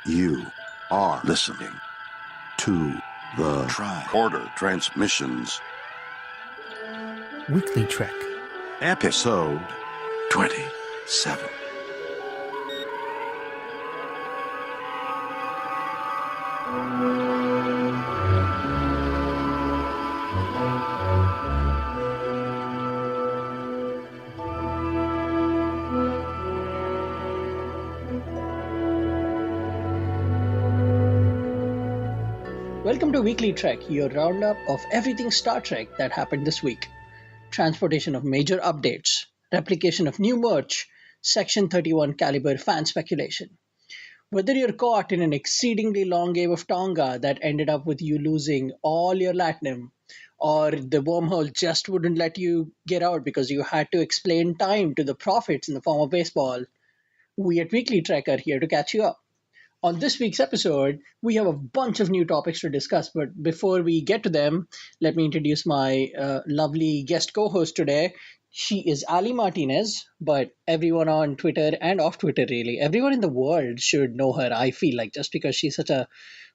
You are listening to the Tricorder Transmissions WeeklyTrek, episode 27. Welcome to Weekly Trek, your roundup of everything Star Trek that happened this week. Transportation of major updates, replication of new merch, Section 31 caliber fan speculation. Whether you're caught in an exceedingly long game of Tonga that ended up with you losing all your latinum, or the wormhole just wouldn't let you get out because you had to explain time to the prophets in the form of baseball, we at Weekly Trek are here to catch you up. On this week's episode, we have a bunch of new topics to discuss, but before we get to them, let me introduce my lovely guest co-host today. She is Ali Martinez, but everyone on Twitter and off Twitter, really, everyone in the world should know her, I feel like, just because she's such a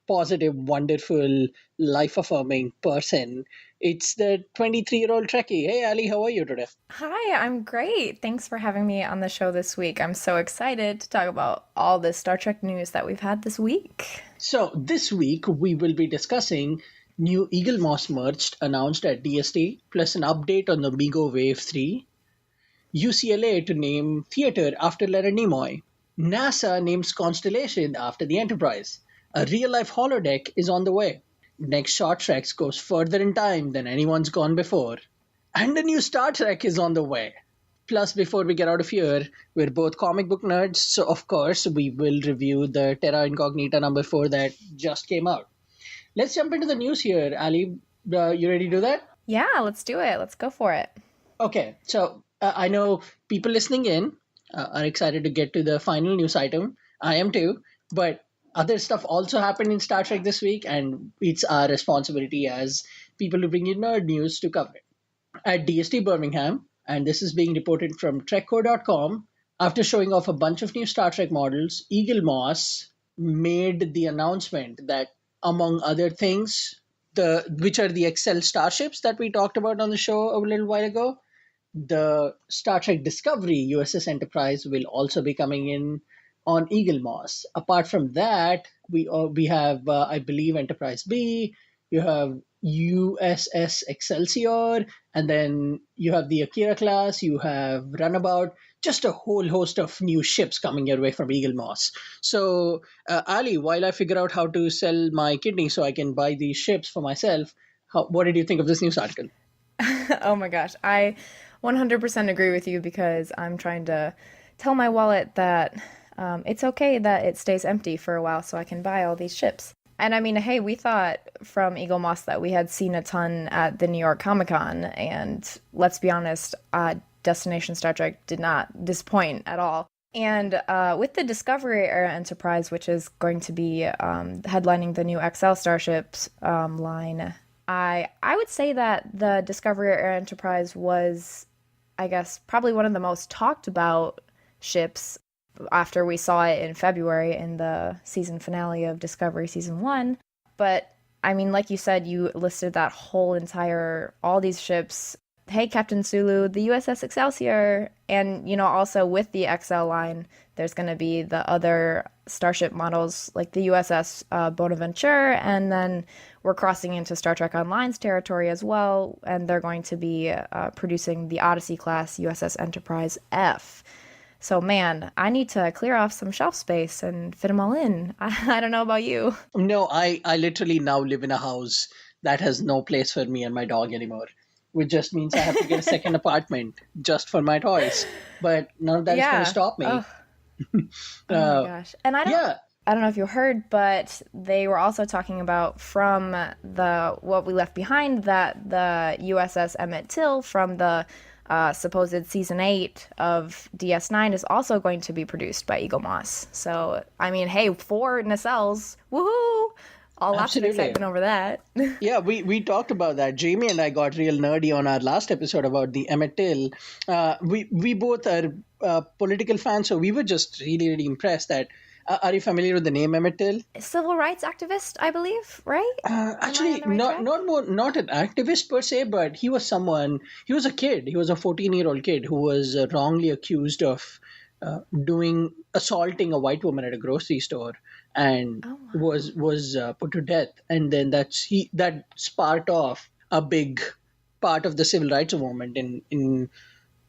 positive, wonderful, life-affirming person. It's the 23-year-old Trekkie. Hey, Ali, how are you today? Hi, I'm great. Thanks for having me on the show this week. I'm so excited to talk about all the Star Trek news that we've had this week. So this week, we will be discussing new Eagle Moss merch announced at DST, plus an update on the Migo Wave 3, UCLA to name theater after Leonard Nimoy, NASA names Constellation after the Enterprise, a real-life holodeck is on the way, next Short Treks goes further in time than anyone's gone before, and a new Star Trek is on the way. Plus, before we get out of here, we're both comic book nerds, so of course we will review the Terra Incognita number 4 that just came out. Let's jump into the news here. Ali, you ready to do that? Yeah, let's do it. Let's go for it. Okay, so I know people listening in are excited to get to the final news item. I am too, but other stuff also happened in Star Trek this week, and it's our responsibility as people who bring you nerd news to cover it. At DST Birmingham, and this is being reported from TrekCo.com, after showing off a bunch of new Star Trek models, Eagle Moss made the announcement that, among other things, which are the Excel starships that we talked about on the show a little while ago, the Star Trek Discovery USS Enterprise will also be coming in on Eagle Moss. Apart from that, we have, I believe, Enterprise B, you have USS Excelsior, and then you have the Akira class, you have Runabout, just a whole host of new ships coming your way from Eagle Moss. So, Ali, while I figure out how to sell my kidney so I can buy these ships for myself, what did you think of this news article? Oh my gosh, I 100% agree with you because I'm trying to tell my wallet that it's okay that it stays empty for a while so I can buy all these ships. And I mean, hey, we thought from Eagle Moss that we had seen a ton at the New York Comic Con, and let's be honest, Destination Star Trek did not disappoint at all. And with the Discovery Era Enterprise, which is going to be headlining the new XL Starships line, I would say that the Discovery Era Enterprise was, I guess, probably one of the most talked about ships after we saw it in February in the season finale of Discovery Season 1. But, I mean, like you said, you listed that whole all these ships. Hey, Captain Sulu, the USS Excelsior, and, you know, also with the XL line, there's going to be the other starship models like the USS Bonaventure, and then we're crossing into Star Trek Online's territory as well, and they're going to be producing the Odyssey class USS Enterprise F. So, man, I need to clear off some shelf space and fit them all in. I don't know about you. No, I literally now live in a house that has no place for me and my dog anymore, which just means I have to get a second apartment just for my toys. But none of that is going to stop me. Oh my gosh. And I don't know if you heard, but they were also talking about from what we left behind, that the USS Emmett Till from the supposed season 8 of DS9 is also going to be produced by Eagle Moss. So, I mean, hey, 4 nacelles, woohoo! Lots of excitement over that. Yeah, we talked about that. Jamie and I got real nerdy on our last episode about the Emmett Till. We both are political fans, so we were just really, really impressed that Are you familiar with the name Emmett Till? Civil rights activist, I believe, right? Am I Actually, on the right track? not an activist per se, but he was someone. He was a kid. He was a 14-year-old kid who was wrongly accused of doing assaulting a white woman at a grocery store, and Oh, wow. was put to death. And then that sparked off a big part of the civil rights movement in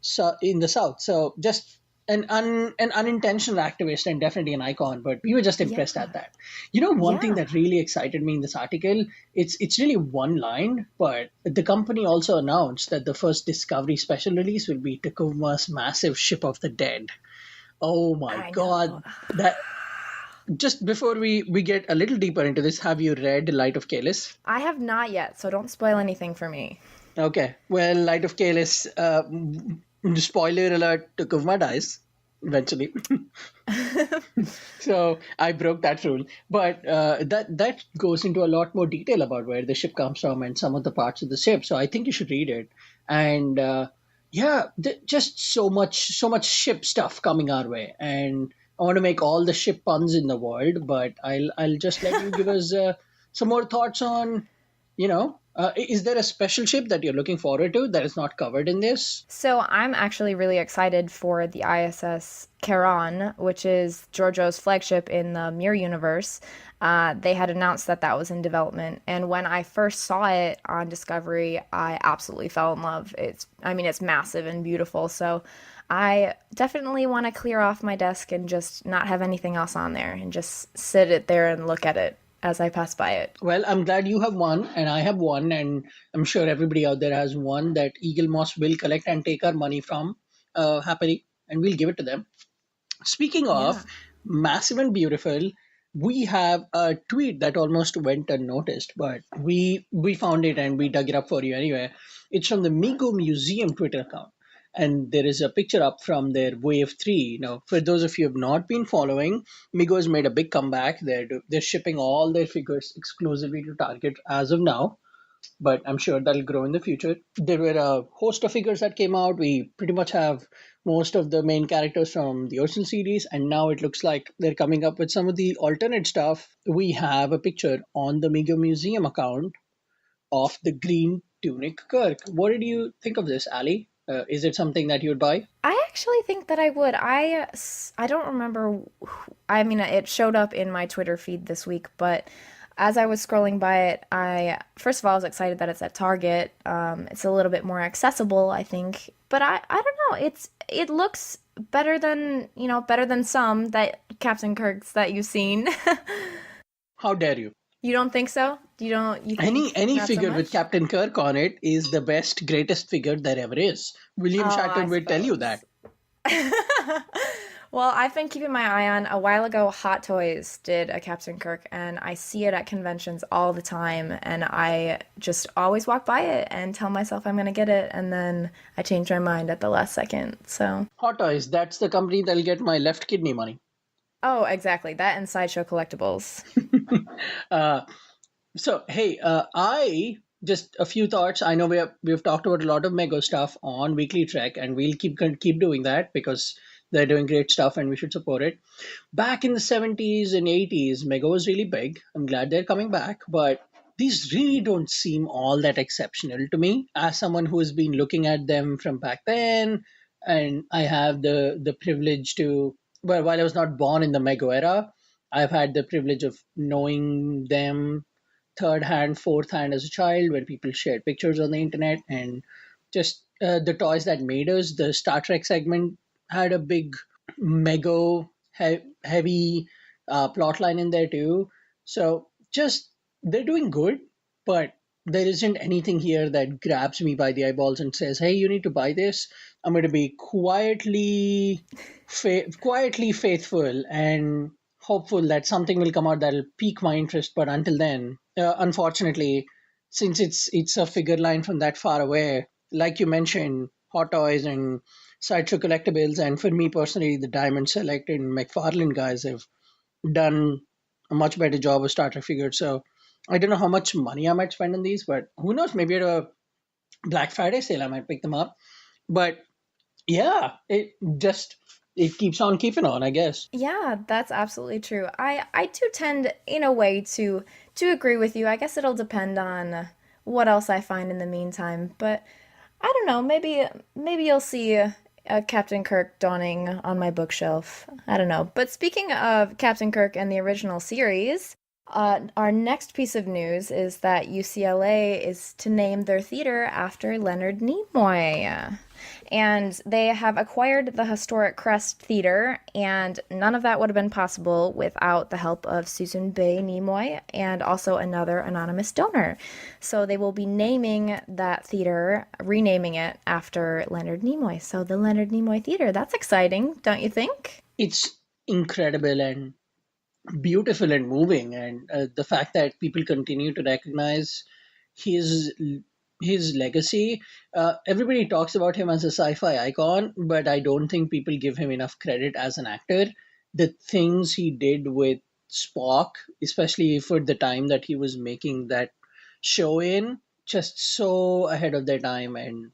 the South. So just an unintentional activist and definitely an icon, but we were just Yeah. impressed at that. You know, one thing Yeah. that really excited me in this article, it's really one line, but the company also announced that the first Discovery special release will be Takuma's massive Ship of the Dead. Oh my I know. God. That just before we get a little deeper into this, have you read Light of Kalis? I have not yet, so don't spoil anything for me. Okay. Well, Light of Kalis, spoiler alert, Takuma dies eventually. So I broke that rule. But that goes into a lot more detail about where the ship comes from and some of the parts of the ship. So I think you should read it. And yeah, just so much ship stuff coming our way. And I want to make all the ship puns in the world, but I'll just let you give us some more thoughts on, is there a special ship that you're looking forward to that is not covered in this? So I'm actually really excited for the ISS Charon, which is Giorgio's flagship in the Mirror universe. They had announced that that was in development, and when I first saw it on Discovery, I absolutely fell in love. I mean, it's massive and beautiful, so I definitely want to clear off my desk and just not have anything else on there and just sit it there and look at it as I pass by it. Well, I'm glad you have one and I have one, and I'm sure everybody out there has one that Eagle Moss will collect and take our money from happily, and we'll give it to them. Speaking Yeah. of massive and beautiful, we have a tweet that almost went unnoticed, but we found it and we dug it up for you anyway. It's from the Migo Museum Twitter account. And there is a picture up from their Wave 3. Now, for those of you who have not been following, Migo has made a big comeback. They're shipping all their figures exclusively to Target as of now, but I'm sure that'll grow in the future. There were a host of figures that came out. We pretty much have most of the main characters from the original series, and now it looks like they're coming up with some of the alternate stuff. We have a picture on the Mega Museum account of the green tunic Kirk. What did you think of this, Ali? Is it something that you'd buy? I actually think that I would. I don't remember. I mean, it showed up in my Twitter feed this week, but as I was scrolling by it, I first of all I was excited that it's at Target. It's a little bit more accessible, I think. But I don't know. It looks better than better than some that Captain Kirk's that you've seen. How dare you? You don't think so? You think Any not so figure with much? Captain Kirk on it is the best, greatest figure there ever is. William Oh, I Shatner will tell you suppose. that. Well, I've been keeping my eye on a while ago. Hot Toys did a Captain Kirk, and I see it at conventions all the time. And I just always walk by it and tell myself I'm going to get it, and then I change my mind at the last second. So, Hot Toys, that's the company that'll get my left kidney money. oh, exactly. That and Sideshow Collectibles. Uh, so, hey, I just a few thoughts. I know we've talked about a lot of Mego stuff on Weekly Trek, and we'll keep doing that because they're doing great stuff and we should support it. Back in the 70s and 80s, Mego was really big. I'm glad they're coming back, but these really don't seem all that exceptional to me as someone who has been looking at them from back then, and I have the privilege to, well, while I was not born in the Mego era, I've had the privilege of knowing them third hand, fourth hand as a child, where people shared pictures on the internet, and just the toys that made us. The Star Trek segment had a big mega heavy plot line in there too. So just they're doing good, but there isn't anything here that grabs me by the eyeballs and says, "Hey, you need to buy this." I'm going to be quietly faithful and hopeful that something will come out that'll pique my interest. But until then, unfortunately, since it's a figure line from that far away, like you mentioned, Hot Toys and Sideshow Collectibles, and for me personally, the Diamond Select and McFarlane guys have done a much better job of Star Trek figures. So I don't know how much money I might spend on these, but who knows? Maybe at a Black Friday sale, I might pick them up. But yeah, it just it keeps on keeping on, I guess. Yeah, that's absolutely true. I do tend, in a way, to agree with you. I guess it'll depend on what else I find in the meantime. But I don't know. Maybe you'll see a Captain Kirk dawning on my bookshelf. I don't know. But speaking of Captain Kirk and the original series, our next piece of news is that UCLA is to name their theater after Leonard Nimoy. And they have acquired the historic Crest Theater, and none of that would have been possible without the help of Susan Bay Nimoy and also another anonymous donor. So they will be naming that theater, renaming it after Leonard Nimoy. So the Leonard Nimoy Theater, that's exciting, don't you think? It's incredible and beautiful and moving, and the fact that people continue to recognize his his legacy. Everybody talks about him as a sci-fi icon, but I don't think people give him enough credit as an actor. The things he did with Spock, especially for the time that he was making that show in, just so ahead of their time. And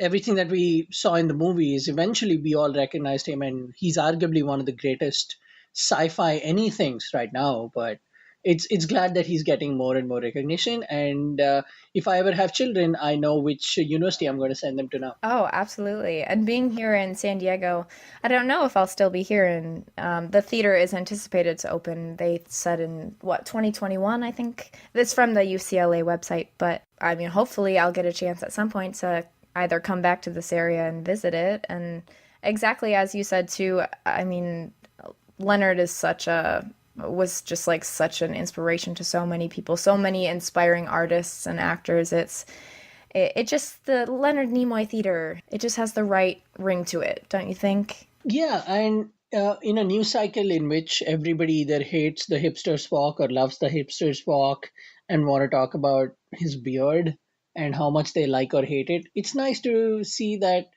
everything that we saw in the movies, eventually we all recognized him, and he's arguably one of the greatest sci-fi anythings right now. But it's glad that he's getting more and more recognition. And if I ever have children, I know which university I'm going to send them to now. Oh, absolutely. And being here in San Diego, I don't know if I'll still be here. And the theater is anticipated to open, they said in what, 2021, I think. It's from the UCLA website. But I mean, hopefully I'll get a chance at some point to either come back to this area and visit it. And exactly as you said, too, I mean, Leonard is was just like such an inspiration to so many people, so many inspiring artists and actors. It just, the Leonard Nimoy Theater, it just has the right ring to it, don't you think? Yeah, and in a news cycle in which everybody either hates the hipster Spock or loves the hipster Spock and want to talk about his beard and how much they like or hate it, it's nice to see that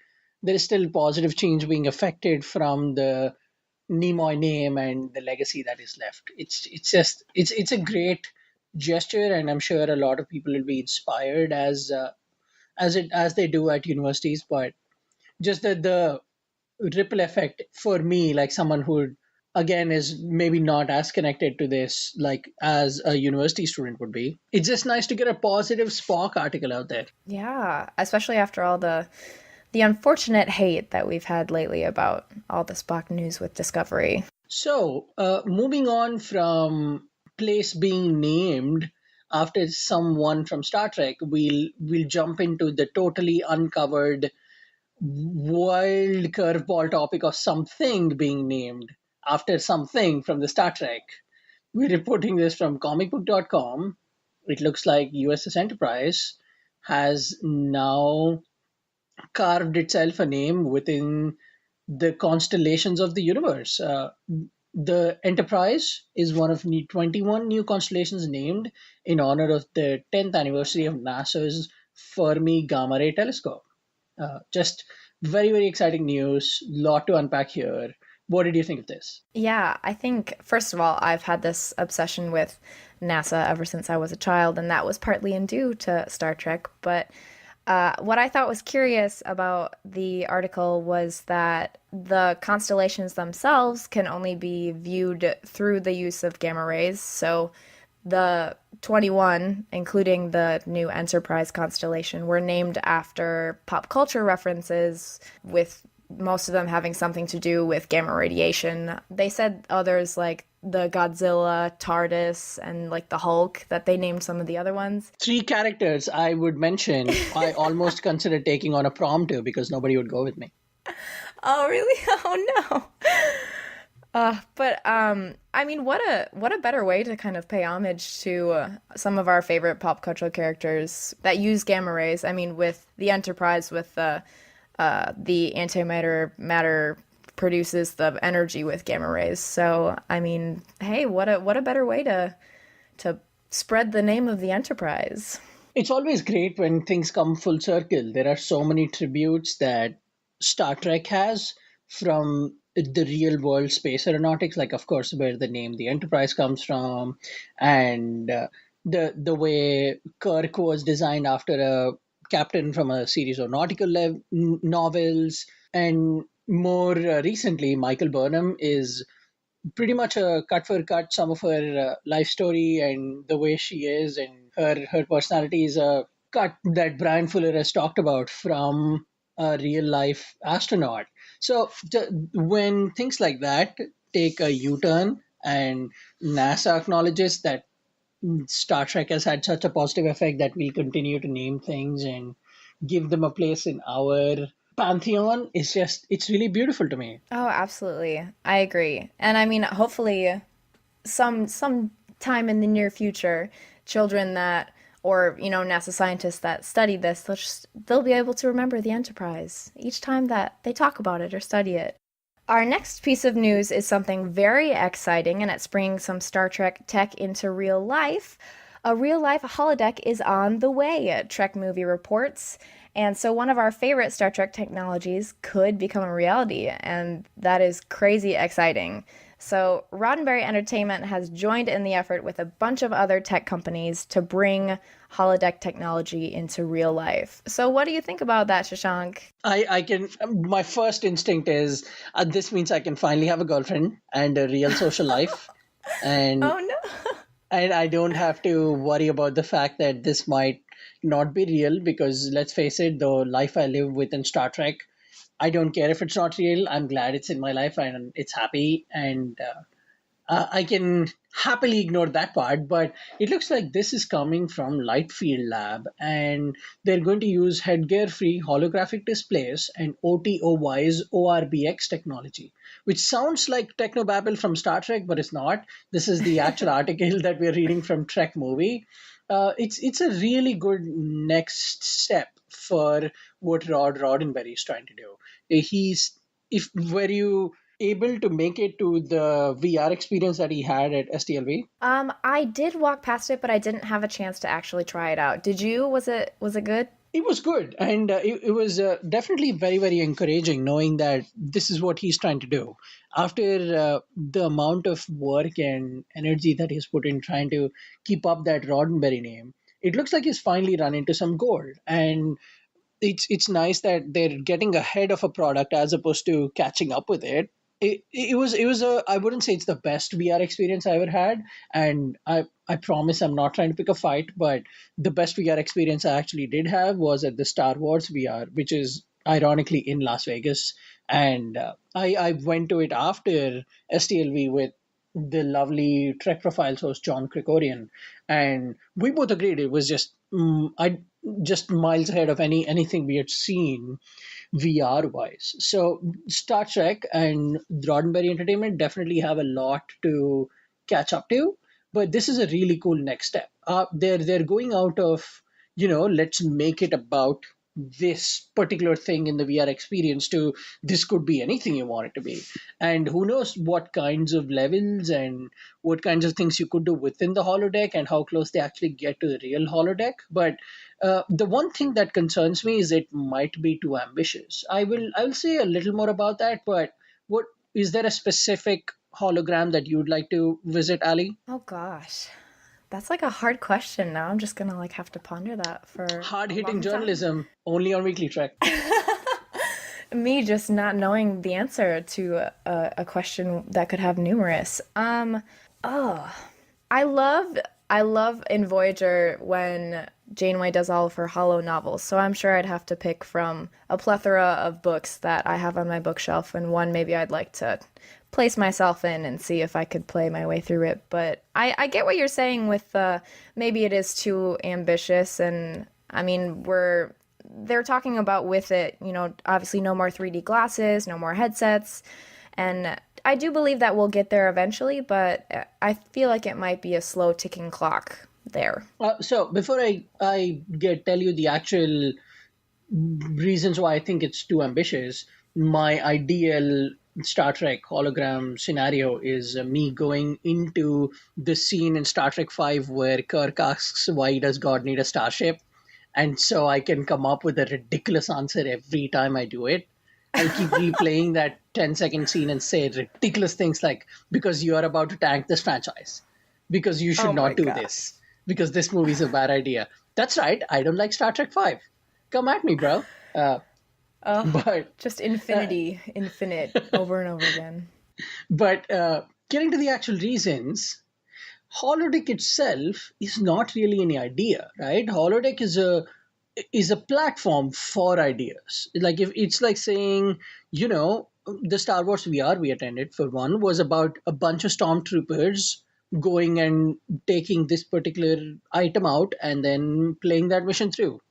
there is still positive change being affected from the Nimoy name and the legacy that is left. It's a great gesture, and I'm sure a lot of people will be inspired as they do at universities. But just the ripple effect for me, like someone who again is maybe not as connected to this like as a university student would be, it's just nice to get a positive Spock article out there. Yeah, especially after all the unfortunate hate that we've had lately about all the Spock news with Discovery. So moving on from place being named after someone from Star Trek, we'll jump into the totally uncovered wild curveball topic of something being named after something from the Star Trek. We're reporting this from comicbook.com. It looks like USS Enterprise has now carved itself a name within the constellations of the universe. The Enterprise is one of 21 new constellations named in honor of the 10th anniversary of NASA's Fermi Gamma Ray Telescope. Just very, very exciting news. Lot to unpack here. What did you think of this? Yeah, I think, first of all, I've had this obsession with NASA ever since I was a child, and that was partly due to Star Trek. But what I thought was curious about the article was that the constellations themselves can only be viewed through the use of gamma rays. So the 21, including the new Enterprise constellation, were named after pop culture references, with most of them having something to do with gamma radiation. They said others like the Godzilla, TARDIS, and like the Hulk, that they named some of the other ones. Three characters I would mention. I almost considered taking on a prompter because nobody would go with me. Oh, really? Oh no. But I mean, what a better way to kind of pay homage to some of our favorite pop culture characters that use gamma rays. I mean, with the Enterprise, with the matter produces the energy with gamma rays. So I mean, hey, what a better way to spread the name of the Enterprise. It's always great when things come full circle. There are so many tributes that Star Trek has from the real world space aeronautics, like of course where the name the Enterprise comes from, and the way Kirk was designed after a captain from a series of nautical novels, and more recently, Michael Burnham is pretty much a cut for cut some of her life story and the way she is, and her personality is a cut that Brian Fuller has talked about from a real life astronaut. So when things like that take a U-turn and NASA acknowledges that Star Trek has had such a positive effect that we'll continue to name things and give them a place in our pantheon, it's really beautiful to me. Oh, absolutely. I agree. And I mean, hopefully some time in the near future, children that or NASA scientists that study this, they'll be able to remember the Enterprise each time that they talk about it or study it. Our next piece of news is something very exciting, and it's bringing some Star Trek tech into real life. A real life holodeck is on the way, Trek Movie reports. And so one of our favorite Star Trek technologies could become a reality, and that is crazy exciting. So Roddenberry Entertainment has joined in the effort with a bunch of other tech companies to bring holodeck technology into real life. So what do you think about that, Shashank? I can. My first instinct is this means I can finally have a girlfriend and a real social life, and Oh no. and I don't have to worry about the fact that this might not be real. Because let's face it, the life I live within Star Trek, I don't care if it's not real. I'm glad it's in my life and it's happy, and I can happily ignore that part, but it looks like this is coming from Lightfield Lab, and they're going to use headgear-free holographic displays and OTOY's ORBX technology, which sounds like technobabble from Star Trek, but it's not. This is the actual article that we're reading from Trek Movie. It's a really good next step for what Rod Roddenberry is trying to do. He's if were you able to make it to the VR experience that he had at STLV? I did walk past it, but I didn't have a chance to actually try it out. Did you? Was it good? It was good, and it was definitely very, very encouraging knowing that this is what he's trying to do. After the amount of work and energy that he's put in trying to keep up that Roddenberry name, it looks like he's finally run into some gold. And it's nice that they're getting ahead of a product as opposed to catching up with it. It was a, I wouldn't say it's the best VR experience I ever had, and I promise I'm not trying to pick a fight, but the best VR experience I actually did have was at the Star Wars VR, which is ironically in Las Vegas, and I went to it after STLV with the lovely Trek Profiles host John Krikorian, and we both agreed it was I just miles ahead of anything we had seen VR wise. So Star Trek and Roddenberry Entertainment definitely have a lot to catch up to, but this is a really cool next step. They're going out of let's make it about this particular thing in the VR experience to this could be anything you want it to be. And who knows what kinds of levels and what kinds of things you could do within the holodeck and how close they actually get to the real holodeck. But the one thing that concerns me is it might be too ambitious. I will say a little more about that, but what is there a specific hologram that you'd like to visit, Ali? Oh gosh. That's like a hard question. Now I'm just gonna like have to ponder that for Hard a hitting long time. journalism only on WeeklyTrek. Me just not knowing the answer to a question that could have numerous. Oh, I love I love in Voyager when Janeway does all of her hollow novels. So I'm sure I'd have to pick from a plethora of books that I have on my bookshelf, and one maybe I'd like to place myself in and see if I could play my way through it. But I get what you're saying with maybe it is too ambitious, and I mean they're talking about with it, obviously no more 3D glasses, no more headsets, and I do believe that we'll get there eventually, but I feel like it might be a slow ticking clock there. So before I tell you the actual reasons why I think it's too ambitious, my ideal Star Trek hologram scenario is me going into the scene in Star Trek 5 where Kirk asks, why does God need a starship? And so I can come up with a ridiculous answer every time I do it. I'll keep replaying that 10-second scene and say ridiculous things like, because you are about to tank this franchise, because you should Oh my not do gosh. this, because this movie's a bad idea. That's right, I don't like Star Trek 5. Come at me, bro. Oh, But just infinite, over and over again. but getting to the actual reasons, holodeck itself is not really any idea, right? Holodeck is a platform for ideas. Like if it's like saying, you know, the Star Wars VR we attended for one was about a bunch of stormtroopers going and taking this particular item out and then playing that mission through.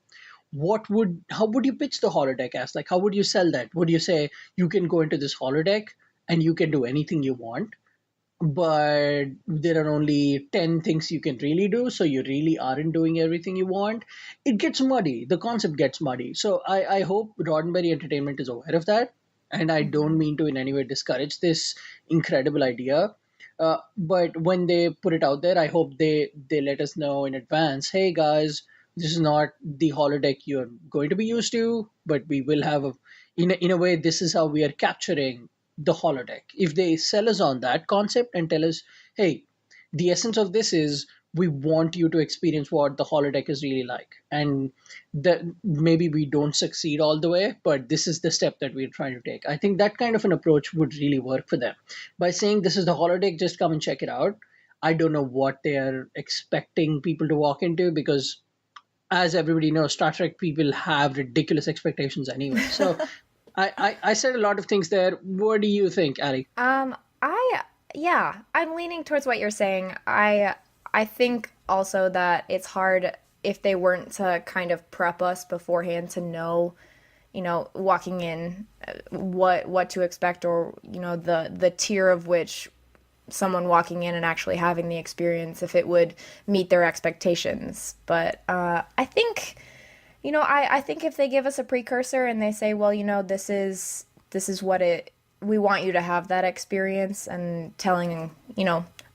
How would you pitch the holodeck as? Like how would you sell that? Would you say you can go into this holodeck and you can do anything you want, but there are only 10 things you can really do, so you really aren't doing everything you want? It gets muddy. The concept gets muddy. So I hope Roddenberry Entertainment is aware of that, and I don't mean to in any way discourage this incredible idea. But when they put it out there, I hope they let us know in advance. Hey guys, this is not the holodeck you're going to be used to, but we will have in a way, this is how we are capturing the holodeck. If they sell us on that concept and tell us, hey, the essence of this is we want you to experience what the holodeck is really like, and that maybe we don't succeed all the way, but this is the step that we're trying to take. I think that kind of an approach would really work for them. By saying this is the holodeck, just come and check it out, I don't know what they are expecting people to walk into, because as everybody knows, Star Trek people have ridiculous expectations anyway. So I said a lot of things there. What do you think, Ali? I yeah, I'm leaning towards what you're saying. I think also that it's hard if they weren't to kind of prep us beforehand to know, walking in, what to expect, or the tier of which someone walking in and actually having the experience, if it would meet their expectations. But I think, I think if they give us a precursor and they say, well, this is what we want you to have that experience, and telling,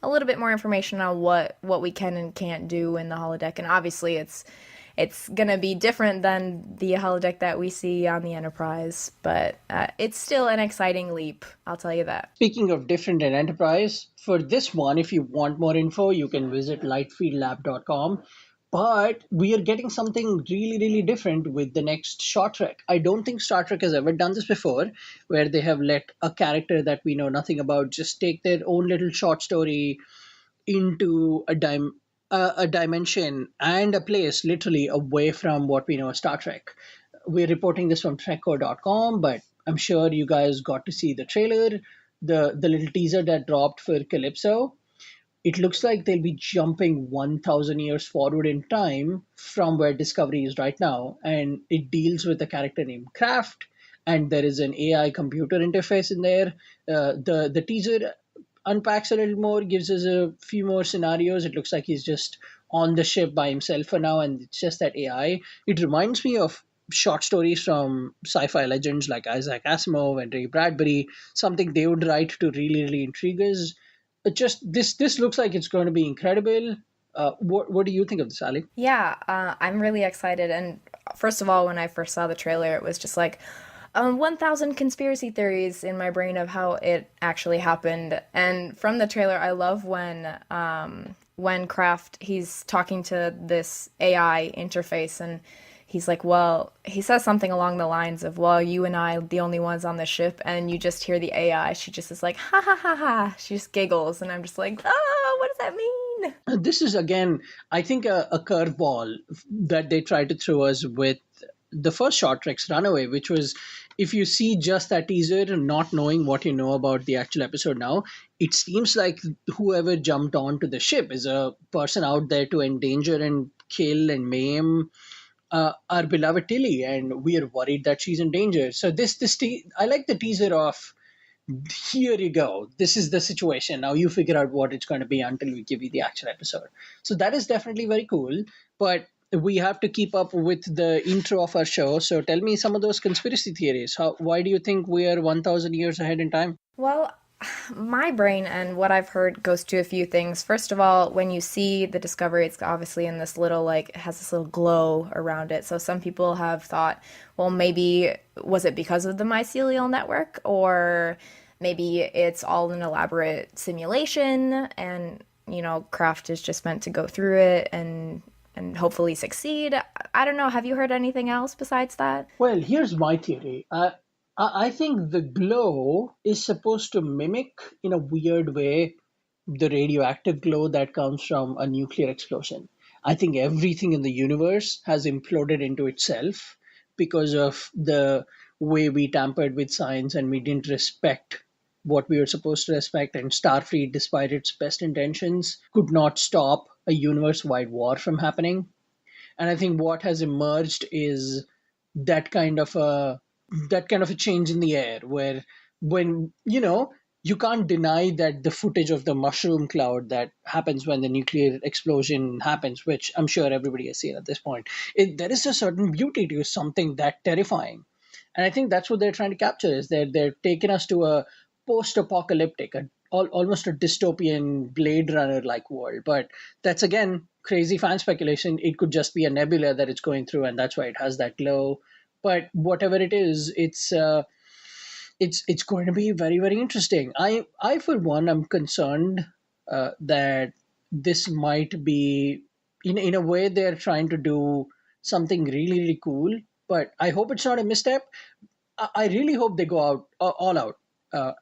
a little bit more information on what we can and can't do in the holodeck. And obviously it's gonna be different than the holodeck that we see on the Enterprise, but it's still an exciting leap, I'll tell you that. Speaking of different in Enterprise, for this one, if you want more info, you can visit lightfieldlab.com. But we are getting something really, really different with the next short trek. I don't think Star Trek has ever done this before, where they have let a character that we know nothing about just take their own little short story into a dimension and a place literally away from what we know as Star Trek. We're reporting this from trekco.com, but I'm sure you guys got to see the trailer, the little teaser that dropped for Calypso. It looks like they'll be jumping 1,000 years forward in time from where Discovery is right now, and it deals with a character named Kraft, and there is an AI computer interface in there. The teaser unpacks a little more, gives us a few more scenarios. It looks like he's just on the ship by himself for now, and it's just that AI. It reminds me of short stories from sci-fi legends like Isaac Asimov and Ray Bradbury, something they would write to really, really intrigue us. Just this looks like it's going to be incredible. What do you think of this, Ali? Yeah, I'm really excited. And first of all, when I first saw the trailer, it was just like 1,000 conspiracy theories in my brain of how it actually happened. And from the trailer, I love when Kraft, he's talking to this AI interface, and he's like, well, he says something along the lines of, well, you and I, the only ones on the ship, and you just hear the AI. She just is like, ha ha ha ha. She just giggles, and I'm just like, oh, what does that mean? This is again, I think, a curveball that they tried to throw us with the first Short Trek's Runaway, which was, if you see just that teaser, not knowing what you know about the actual episode now, it seems like whoever jumped onto the ship is a person out there to endanger and kill and maim our beloved Tilly, and we are worried that she's in danger. So I like the teaser of, here you go. This is the situation. Now you figure out what it's going to be until we give you the actual episode. So that is definitely very cool. But we have to keep up with the intro of our show. So tell me some of those conspiracy theories. Why do you think we are 1,000 years ahead in time? Well, my brain and what I've heard goes to a few things. First of all, when you see the Discovery, it's obviously in this little, like, it has this little glow around it. So some people have thought, well, maybe was it because of the mycelial network, or maybe it's all an elaborate simulation, and Kraft is just meant to go through it and and hopefully succeed. I don't know. Have you heard anything else besides that? Well, here's my theory. I think the glow is supposed to mimic, in a weird way, the radioactive glow that comes from a nuclear explosion. I think everything in the universe has imploded into itself because of the way we tampered with science and we didn't respect what we were supposed to respect. And Starfleet, despite its best intentions, could not stop a universe wide war from happening. And I think what has emerged is that kind of a that kind of a change in the air where, when you can't deny that the footage of the mushroom cloud that happens when the nuclear explosion happens, which I'm sure everybody has seen at this point, there is a certain beauty to something that terrifying. And I think that's what they're trying to capture, is they're taking us to a post-apocalyptic, almost a dystopian Blade Runner like world. But that's, again, crazy fan speculation. It could just be a nebula that it's going through, and that's why it has that glow. But whatever it is, it's going to be very, very interesting. I for one am concerned that this might be, in a way, they're trying to do something really, really cool. But I hope it's not a misstep. I really hope they go out all out,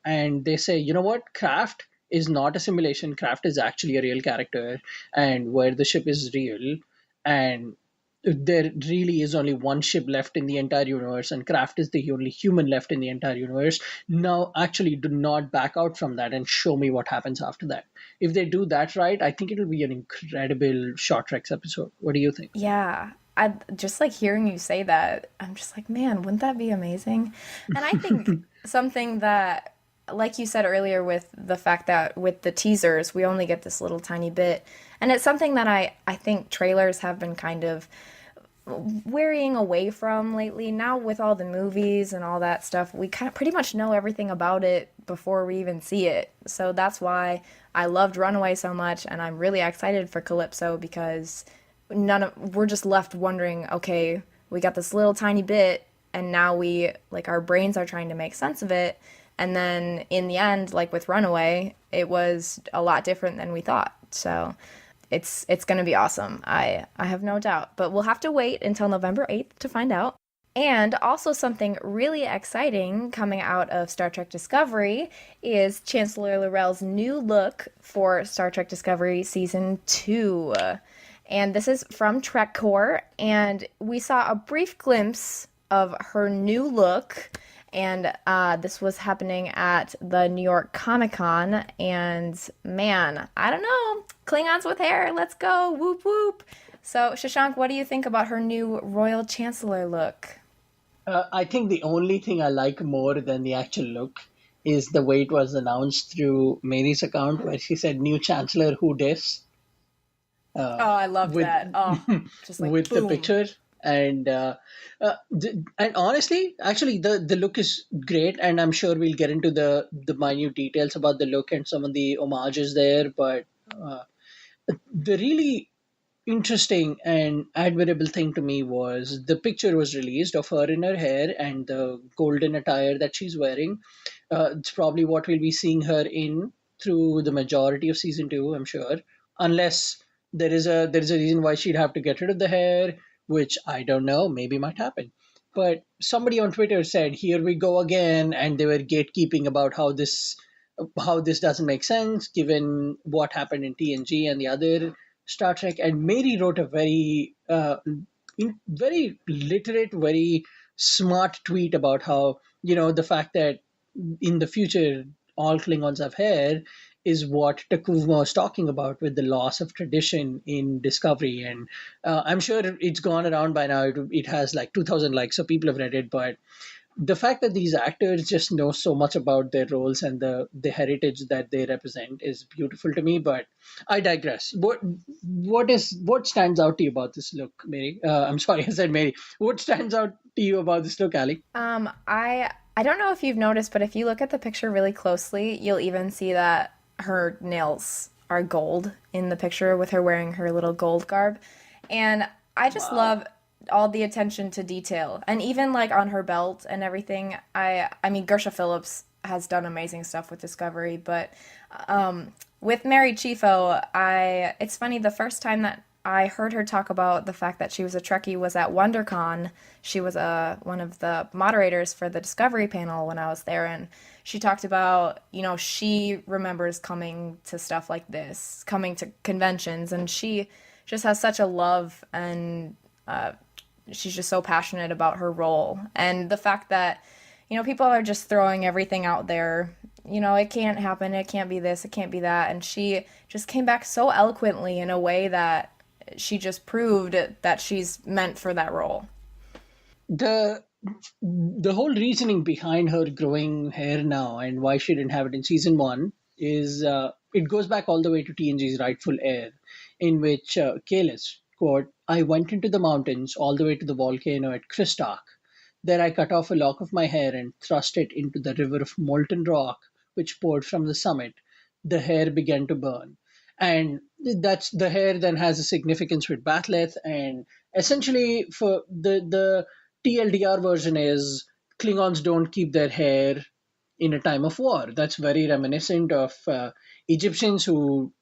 and they say, you know what, Craft is not a simulation. Craft is actually a real character, and where the ship is real, and there really is only one ship left in the entire universe, and Craft is the only human left in the entire universe. Now, actually, do not back out from that and show me what happens after that. If they do that right, I think it'll be an incredible Short Treks episode. What do you think? Yeah, I just like hearing you say that. I'm just like, man, wouldn't that be amazing? And I think something that, like you said earlier, with the fact that with the teasers, we only get this little tiny bit. And it's something that I think trailers have been kind of wearying away from lately. Now with all the movies and all that stuff, we kind of pretty much know everything about it before we even see it. So that's why I loved Runaway so much, and I'm really excited for Calypso, because we're just left wondering, okay, we got this little tiny bit, and now our brains are trying to make sense of it. And then in the end, like with Runaway, it was a lot different than we thought. So it's going to be awesome. I have no doubt. But we'll have to wait until November 8th to find out. And also something really exciting coming out of Star Trek Discovery is Chancellor Lorel's new look for Star Trek Discovery Season 2. And this is from TrekCore, and we saw a brief glimpse of her new look, and this was happening at the New York Comic Con, and man, I don't know, Klingons with hair, let's go, whoop whoop. So, Shashank, what do you think about her new Royal Chancellor look? I think the only thing I like more than the actual look is the way it was announced through Mary's account, where she said, "New Chancellor, who dis?" Oh, I love with that. Oh, just like with the boom. picture. And honestly, actually, the look is great, and I'm sure we'll get into the minute details about the look and some of the homages there. But the really interesting and admirable thing to me was the picture was released of her in her hair and the golden attire that she's wearing. It's probably what we'll be seeing her in through the majority of season two, I'm sure, unless there is a reason why she'd have to get rid of the hair, which I don't know, maybe might happen. But somebody on Twitter said, "Here we go again," and they were gatekeeping about how this doesn't make sense given what happened in TNG and the other Star Trek. And Mary wrote a very literate, very smart tweet about how, the fact that in the future all Klingons have hair is what Takuma was talking about with the loss of tradition in Discovery. And I'm sure it's gone around by now. It has like 2,000 likes, so people have read it. But the fact that these actors just know so much about their roles and the heritage that they represent is beautiful to me. But I digress. What stands out to you about this look, Mary? I'm sorry, I said Mary. What stands out to you about this look, Ali? I don't know if you've noticed, but if you look at the picture really closely, you'll even see that her nails are gold in the picture with her wearing her little gold garb. And I just love all the attention to detail, and even like on her belt and everything. I mean, Gersha Phillips has done amazing stuff with Discovery, but with Mary Chieffo, it's funny, the first time that I heard her talk about the fact that she was a Trekkie was at WonderCon. She was one of the moderators for the Discovery panel when I was there, and she talked about, she remembers coming to stuff like this, coming to conventions, and she just has such a love and she's just so passionate about her role. And the fact that, people are just throwing everything out there, it can't happen, it can't be this, it can't be that. And she just came back so eloquently in a way that she just proved that she's meant for that role. The the whole reasoning behind her growing hair now and why she didn't have it in season one is it goes back all the way to TNG's Rightful Heir, in which Kalis, quote, I went into the mountains all the way to the volcano at Kristak. There I cut off a lock of my hair and thrust it into the river of molten rock which poured from the summit. The hair began to burn. And that's the hair then has a significance with Bathleth, and essentially for the TLDR version is Klingons don't keep their hair in a time of war. That's very reminiscent of Egyptians who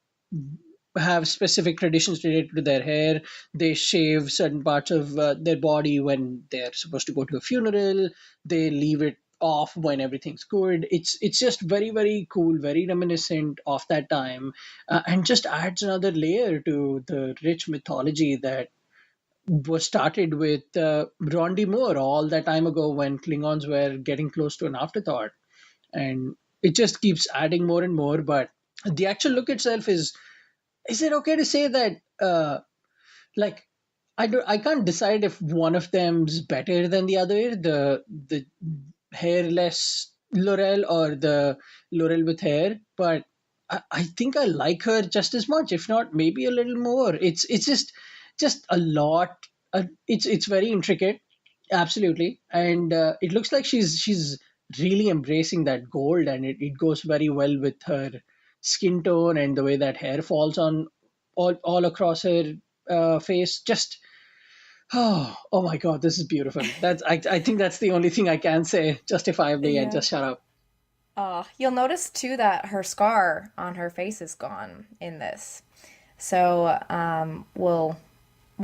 have specific traditions related to their hair. They shave certain parts of their body when they're supposed to go to a funeral. They leave it off when everything's good. It's just very very cool, very reminiscent of that time, and just adds another layer to the rich mythology that was started with Rondi Moore all that time ago when Klingons were getting close to an afterthought, and it just keeps adding more and more. But the actual look itself is it okay to say that like I can't decide if one of them's better than the other, the hairless Laurel or the Laurel with hair, but I think I like her just as much, if not maybe a little more. It's just a lot. It's very intricate, absolutely, and it looks like she's really embracing that gold, and it goes very well with her skin tone and the way that hair falls on all across her face. Just oh my god, this is beautiful. I think that's the only thing I can say justifiably and Yeah. just shut up. You'll notice too that her scar on her face is gone in this. So we'll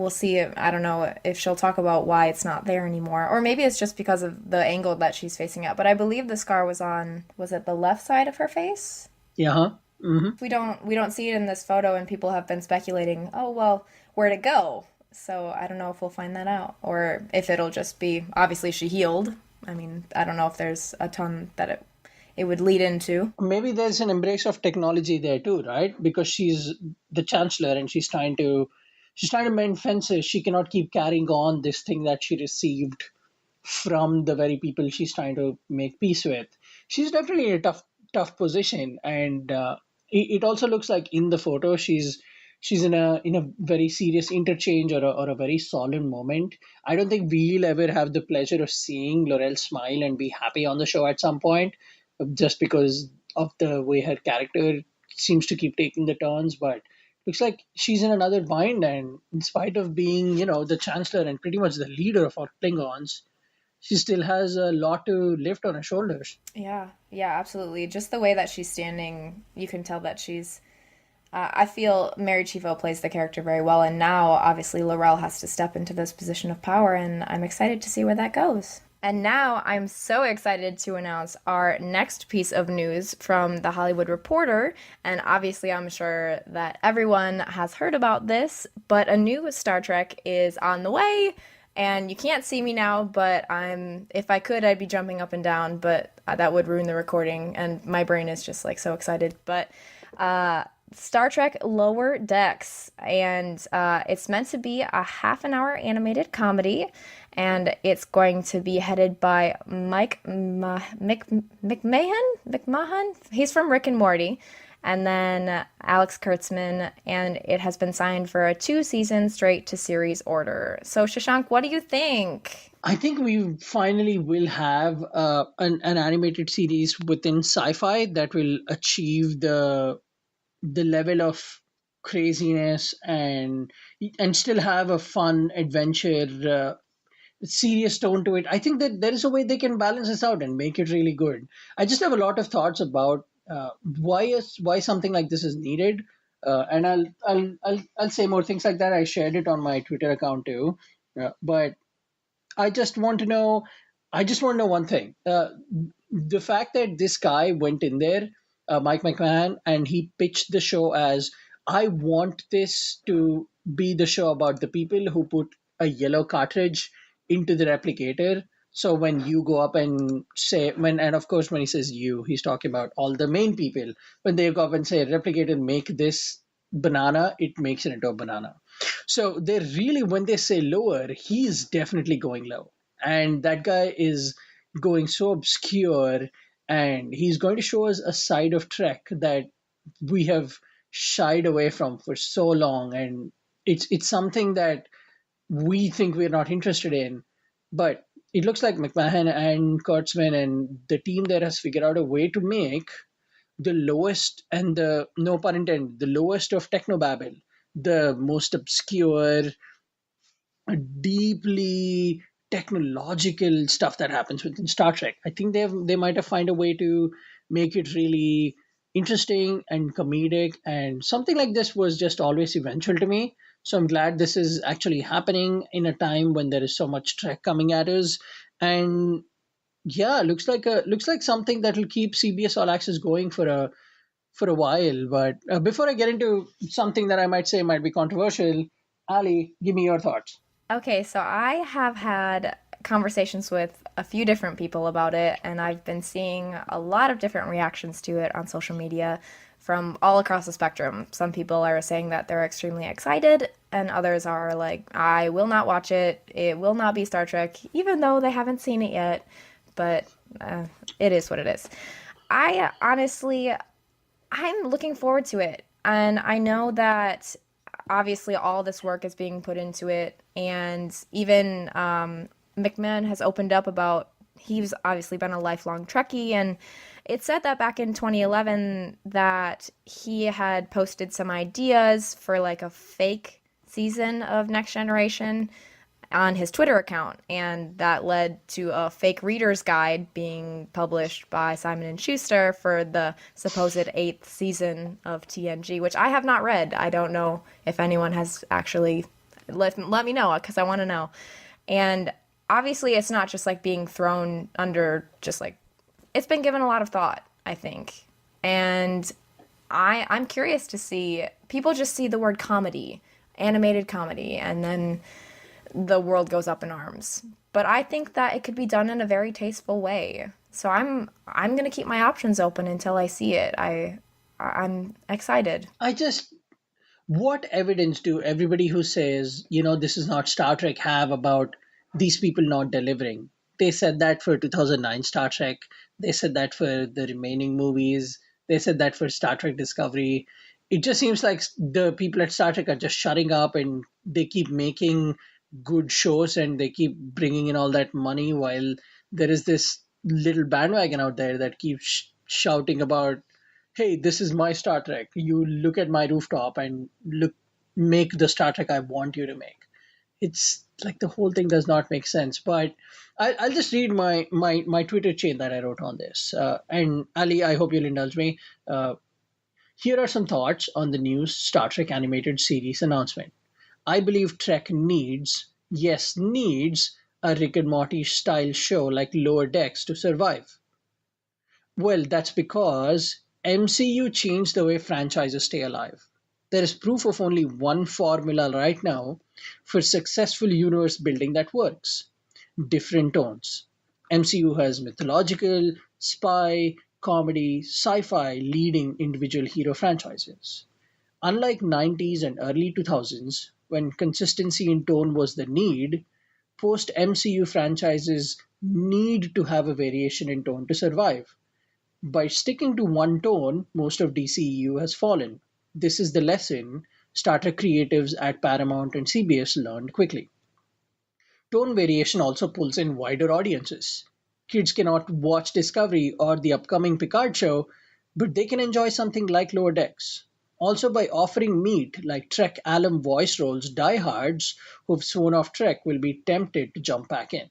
see. I don't know if she'll talk about why it's not there anymore, or maybe it's just because of the angle that she's facing at. But I believe the scar was it the left side of her face? Yeah, huh? We don't see it in this photo, and people have been speculating, oh well, where'd it go? So I don't know if we'll find that out, or if it'll just be obviously she healed. I mean, I don't know if there's a ton that it would lead into. Maybe there's an embrace of technology there too, right? Because she's the chancellor and she's trying to mend fences. She cannot keep carrying on this thing that she received from the very people she's trying to make peace with. She's definitely in a tough position, and it also looks like in the photo she's in a very serious interchange or a very solemn moment. I don't think we'll ever have the pleasure of seeing Laurel smile and be happy on the show at some point, just because of the way her character seems to keep taking the turns. But looks like she's in another bind, and in spite of being the chancellor and pretty much the leader of our Klingons, she still has a lot to lift on her shoulders. Yeah, yeah, absolutely. Just the way that she's standing, you can tell that she's. I feel Mary Chieffo plays the character very well, and now obviously Laurel has to step into this position of power, and I'm excited to see where that goes. And now I'm so excited to announce our next piece of news from The Hollywood Reporter. And obviously, I'm sure that everyone has heard about this, but a new Star Trek is on the way. And you can't see me now, but if I could, I'd be jumping up and down, but that would ruin the recording. And my brain is just like so excited. But Star Trek Lower Decks, and it's meant to be a half an hour animated comedy, and it's going to be headed by Mike McMahon. He's from Rick and Morty, and then Alex Kurtzman, and it has been signed for a 2-season straight to series order. So Shashank, what do you think? I think we finally will have an animated series within sci-fi that will achieve the level of craziness and still have a fun adventure serious tone to it. I think that there is a way they can balance this out and make it really good. I just have a lot of thoughts about why something like this is needed. And I'll say more things like that. I shared it on my Twitter account too. But I just want to know. I just want to know one thing. The fact that this guy went in there, Mike McMahon, and he pitched the show as, I want this to be the show about the people who put a yellow cartridge into the replicator. So when you go up and say, and of course when he says you, he's talking about all the main people. When they go up and say, replicator, make this banana, it makes it into a banana. So they really, when they say lower, he's definitely going low. And that guy is going so obscure, and he's going to show us a side of Trek that we have shied away from for so long. And it's something that we think we're not interested in. But it looks like McMahon and Kurtzman and the team there has figured out a way to make the lowest and the, no pun intended, the lowest of technobabble, the most obscure, deeply technological stuff that happens within Star Trek. I think they might have find a way to make it really interesting and comedic, and something like this was just always eventual to me. So I'm glad this is actually happening in a time when there is so much Trek coming at us. And yeah, looks like something that will keep CBS All Access going for a while. But before I get into something that I might say might be controversial, Ali, give me your thoughts. Okay, so I have had conversations with a few different people about it, and I've been seeing a lot of different reactions to it on social media from all across the spectrum. Some people are saying that they're extremely excited, and others are like, I will not watch it. It will not be Star Trek, even though they haven't seen it yet. But it is what it is. I honestly, I'm looking forward to it. And I know that obviously all this work is being put into it. And even McMahon has opened up about, he's obviously been a lifelong Trekkie. And it said that back in 2011 that he had posted some ideas for like a fake season of Next Generation on his Twitter account, and that led to a fake reader's guide being published by Simon and Schuster for the supposed 8th season of TNG, which I have not read. I don't know if anyone has actually let me know, because I want to know. And obviously it's not just like being thrown under, just like, it's been given a lot of thought, I think. And I'm curious to see, people just see the word comedy, animated comedy, and then the world goes up in arms. But I think that it could be done in a very tasteful way. So I'm gonna keep my options open until I see it. I'm excited. What evidence do everybody who says, this is not Star Trek have about these people not delivering? They said that for 2009 Star Trek. They said that for the remaining movies. They said that for Star Trek Discovery. It just seems like the people at Star Trek are just shutting up, and they keep making good shows and they keep bringing in all that money, while there is this little bandwagon out there that keeps shouting about, hey, this is my Star Trek. You look at my rooftop and make the Star Trek I want you to make. It's like the whole thing does not make sense. But I'll just read my Twitter chain that I wrote on this. And Ali, I hope you'll indulge me. Here are some thoughts on the new Star Trek animated series announcement. I believe Trek needs, yes, needs, a Rick and Morty style show like Lower Decks to survive. Well, that's because MCU changed the way franchises stay alive. There is proof of only one formula right now for successful universe building that works: different tones. MCU has mythological, spy, comedy, sci fi leading individual hero franchises. Unlike 90s and early 2000s, when consistency in tone was the need, post MCU franchises need to have a variation in tone to survive. By sticking to one tone, most of DCEU has fallen. This is the lesson Star Trek creatives at Paramount and CBS learned quickly. Tone variation also pulls in wider audiences. Kids cannot watch Discovery or the upcoming Picard show, but they can enjoy something like Lower Decks. Also, by offering meat like Trek alum voice roles, diehards who've sworn off Trek will be tempted to jump back in.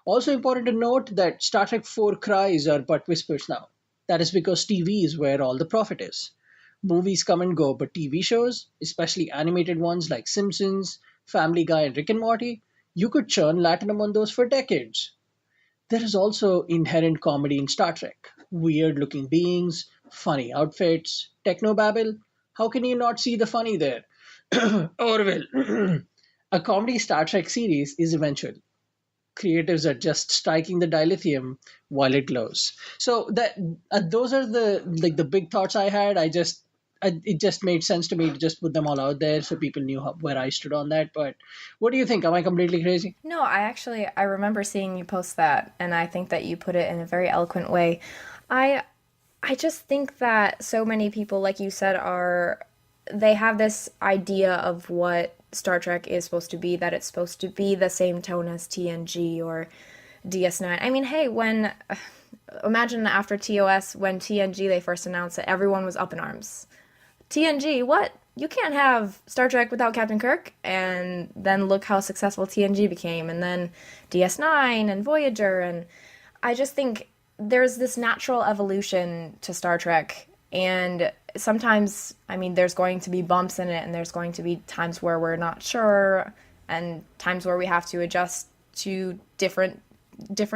Also important to note that Star Trek 4 cries are but whispers now. That is because TV is where all the profit is. Movies come and go, but TV shows, especially animated ones like Simpsons, Family Guy, and Rick and Morty, you could churn Latinum on those for decades. There is also inherent comedy in Star Trek. Weird looking beings, funny outfits, technobabble. How can you not see the funny there? Orville. A comedy Star Trek series is eventual. Creatives are just striking the dilithium while it glows. So that those are the big thoughts I had. It just made sense to me to just put them all out there so people knew where I stood on that. But what do you think? Am I completely crazy? No, I remember seeing you post that, and I think that you put it in a very eloquent way. I I just think that so many people, like you said, they have this idea of what Star Trek is supposed to be, that it's supposed to be the same tone as TNG or DS9. I mean, hey, imagine after TOS, when TNG they first announced it, everyone was up in arms. TNG, what? You can't have Star Trek without Captain Kirk. And then look how successful TNG became, and then DS9 and Voyager. And I just think there's this natural evolution to Star Trek. And sometimes, I mean, there's going to be bumps in it, and there's going to be times where we're not sure, and times where we have to adjust to different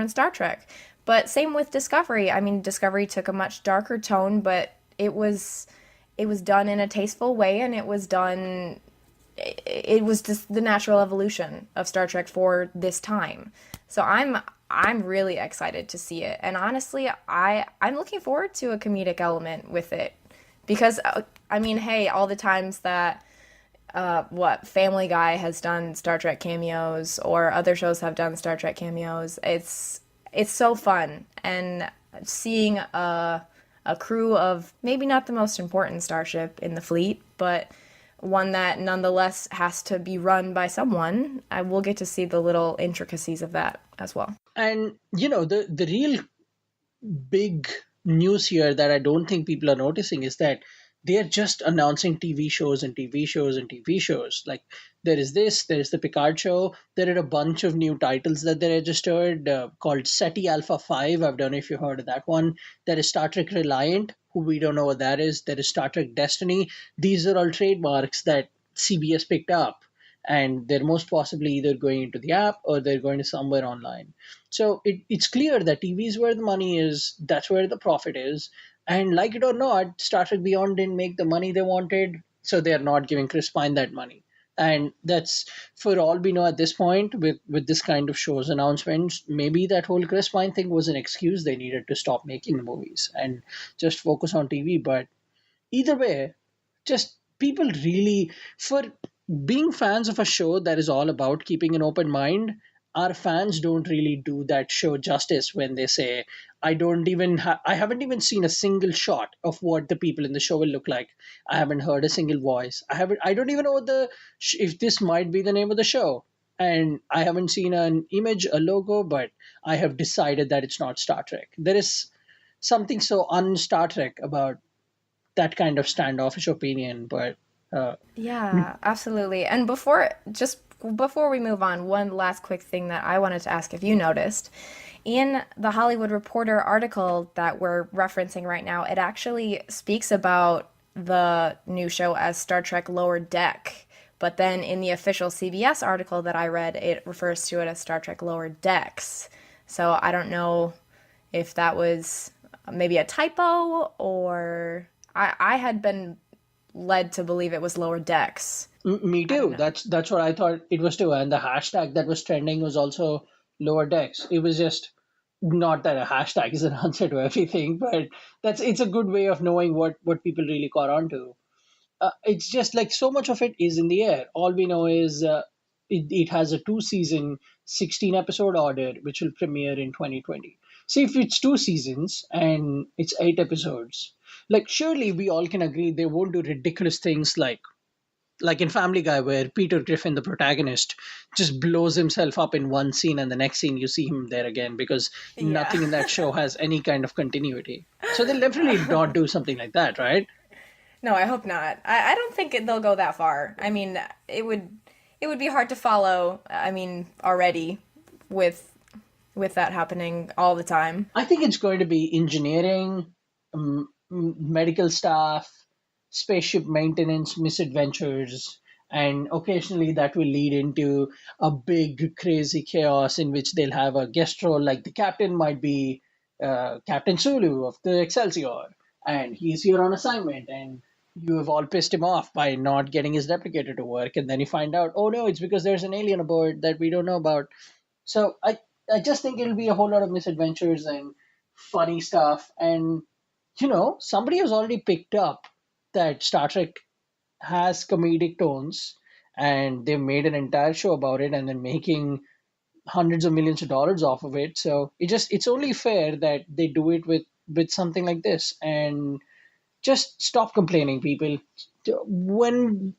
Star Trek. But same with Discovery. I mean, Discovery took a much darker tone, but it was done in a tasteful way, and it was just the natural evolution of Star Trek for this time. So I'm really excited to see it. And honestly, I'm looking forward to a comedic element with it. Because, I mean, hey, all the times that Family Guy has done Star Trek cameos, or other shows have done Star Trek cameos, it's so fun. And seeing a crew of maybe not the most important starship in the fleet, but one that nonetheless has to be run by someone, I will get to see the little intricacies of that as well. And the real big news here that I don't think people are noticing is that they are just announcing TV shows and TV shows and TV shows. Like there is the Picard show. There are a bunch of new titles that they registered called SETI Alpha 5. I don't know if you heard of that one. There is Star Trek Reliant, who we don't know what that is. There is Star Trek Destiny. These are all trademarks that CBS picked up, and they're most possibly either going into the app or they're going to somewhere online. So it's clear that TV is where the money is. That's where the profit is. And like it or not, Star Trek Beyond didn't make the money they wanted, so they're not giving Chris Pine that money. And that's, for all we know at this point, with this kind of shows announcements, maybe that whole Chris Pine thing was an excuse they needed to stop making movies and just focus on TV. But either way, just people really, for being fans of a show that is all about keeping an open mind, our fans don't really do that show justice when they say, I haven't even seen a single shot of what the people in the show will look like. I haven't heard a single voice. I don't even know if this might be the name of the show. And I haven't seen an image, a logo, but I have decided that it's not Star Trek. There is something so un-Star Trek about that kind of standoffish opinion, but Yeah, absolutely. And before we move on, one last quick thing that I wanted to ask if you noticed. In the Hollywood Reporter article that we're referencing right now, it actually speaks about the new show as Star Trek Lower Deck. But then in the official CBS article that I read, it refers to it as Star Trek Lower Decks. So I don't know if that was maybe a typo, or I had been led to believe it was Lower Decks. Me too. That's what I thought it was too. And the hashtag that was trending was also Lower Decks. It was just, not that a hashtag is an answer to everything, but it's a good way of knowing what people really caught on to. It's just like so much of it is in the air. All we know is it has a 2-season, 16-episode order, which will premiere in 2020. See, if it's 2 seasons and it's 8 episodes, like surely we all can agree they won't do ridiculous things like in Family Guy, where Peter Griffin, the protagonist, just blows himself up in one scene, and the next scene you see him there again, because nothing in that show has any kind of continuity. So they'll definitely not do something like that, right? No, I hope not. I don't think they'll go that far. I mean, it would be hard to follow. I mean, already with that happening all the time. I think it's going to be engineering, medical staff, spaceship maintenance misadventures, and occasionally that will lead into a big crazy chaos in which they'll have a guest role, like the captain might be Captain Sulu of the Excelsior, and he's here on assignment, and you have all pissed him off by not getting his replicator to work, and then you find out, oh no, it's because there's an alien aboard that we don't know about. So I just think it'll be a whole lot of misadventures and funny stuff. And somebody has already picked up that Star Trek has comedic tones, and they've made an entire show about it, and they're making hundreds of millions of dollars off of it. So it's only fair that they do it with something like this. And just stop complaining, people. When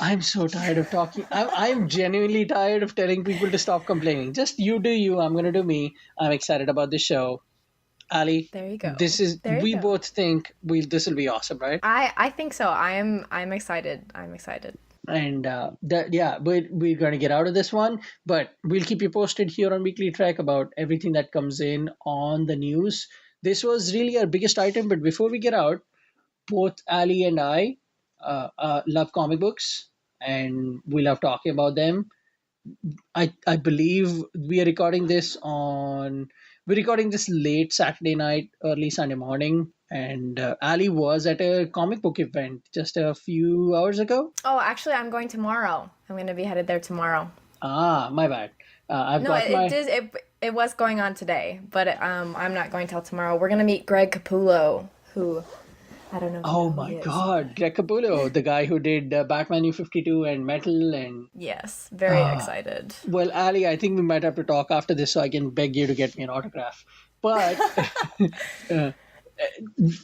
I'm so tired of talking. I'm genuinely tired of telling people to stop complaining. Just you do you. I'm going to do me. I'm excited about this show. Ali, There you go. We both think this will be awesome, right? I think so. I'm excited. I'm excited. And we're going to get out of this one, but we'll keep you posted here on Weekly Trek about everything that comes in on the news. This was really our biggest item, but before we get out, both Ali and I love comic books, and we love talking about them. I believe we're recording this late Saturday night, early Sunday morning, and Ali was at a comic book event just a few hours ago. Oh, actually, I'm going tomorrow. I'm going to be headed there tomorrow. Ah, my bad. It was going on today, but I'm not going till tomorrow. We're going to meet Greg Capullo, who I don't know. Oh my God, Greg Capullo, the guy who did Batman New 52 and Metal, and yes, very excited. Well, Ali, I think we might have to talk after this so I can beg you to get me an autograph. But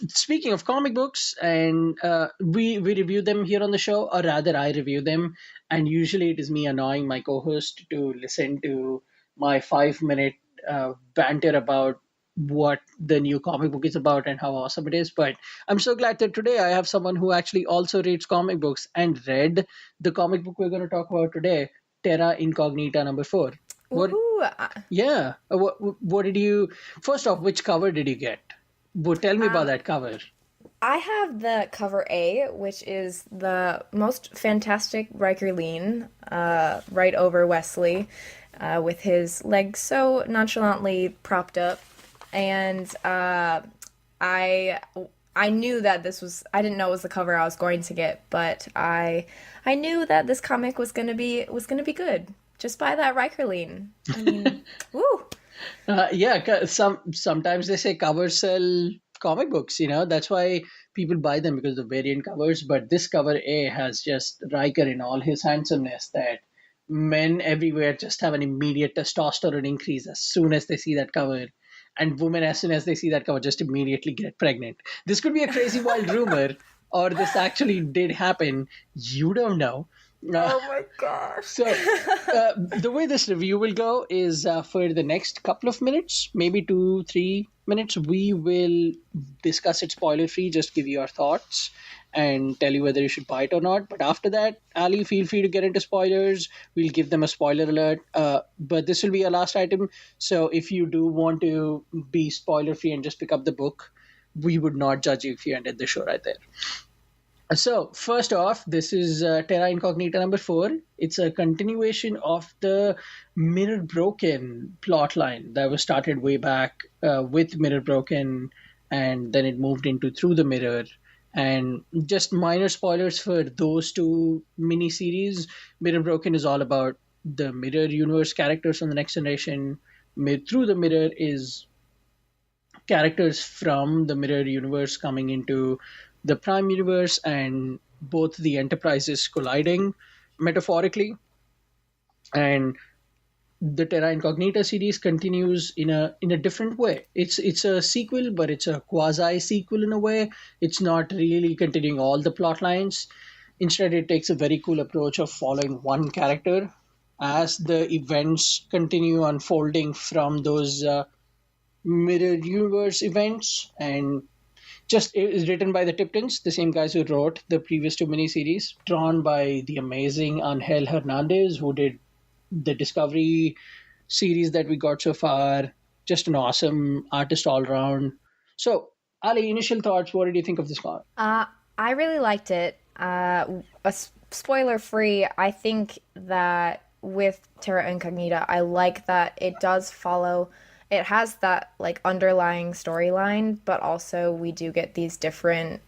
speaking of comic books, and we review them here on the show, or rather, I review them, and usually it is me annoying my co-host to listen to my 5 minute banter about what the new comic book is about and how awesome it is. But I'm so glad that today I have someone who actually also reads comic books and read the comic book we're going to talk about today, Terra Incognita #4. What did you, first off, which cover did you get? Tell me about that cover. I have the cover A, which is the most fantastic Riker Lean, right over Wesley, with his legs so nonchalantly propped up. And I knew that this was, I didn't know it was the cover I was going to get, but I knew that this comic was gonna be good just by that Riker Lean. I mean, woo. Sometimes they say covers sell comic books, that's why people buy them, because of the variant covers. But this cover A has just Riker in all his handsomeness that men everywhere just have an immediate testosterone increase as soon as they see that cover. And women, as soon as they see that cover, just immediately get pregnant. This could be a crazy wild rumor, or this actually did happen. You don't know. Oh my gosh. So the way this review will go is for the next couple of minutes, maybe 2-3 minutes, we will discuss it spoiler free, just give you our thoughts and tell you whether you should buy it or not. But after that, Ali, feel free to get into spoilers. We'll give them a spoiler alert. But this will be our last item. So if you do want to be spoiler free and just pick up the book, we would not judge you if you ended the show right there. So, first off, this is Terra Incognita #4. It's a continuation of the Mirror Broken plotline that was started way back with Mirror Broken, and then it moved into Through the Mirror. And just minor spoilers for those two miniseries. Mirror Broken is all about the Mirror Universe characters from the Next Generation. Through the Mirror is characters from the Mirror Universe coming into the Prime Universe, and both the Enterprises colliding metaphorically. And the Terra Incognita series continues in a different way. It's a sequel, but it's a quasi sequel in a way. It's not really continuing all the plot lines. Instead, it takes a very cool approach of following one character as the events continue unfolding from those Mirror Universe events. And just it is written by the Tiptons, the same guys who wrote the previous two miniseries, drawn by the amazing Angel Hernandez, who did the Discovery series that we got so far. Just an awesome artist all around. So, Ali, initial thoughts, what did you think of this comic? I really liked it. Spoiler free, I think that with Terra Incognita, I like that it does follow. It has that like underlying storyline, but also we do get these different,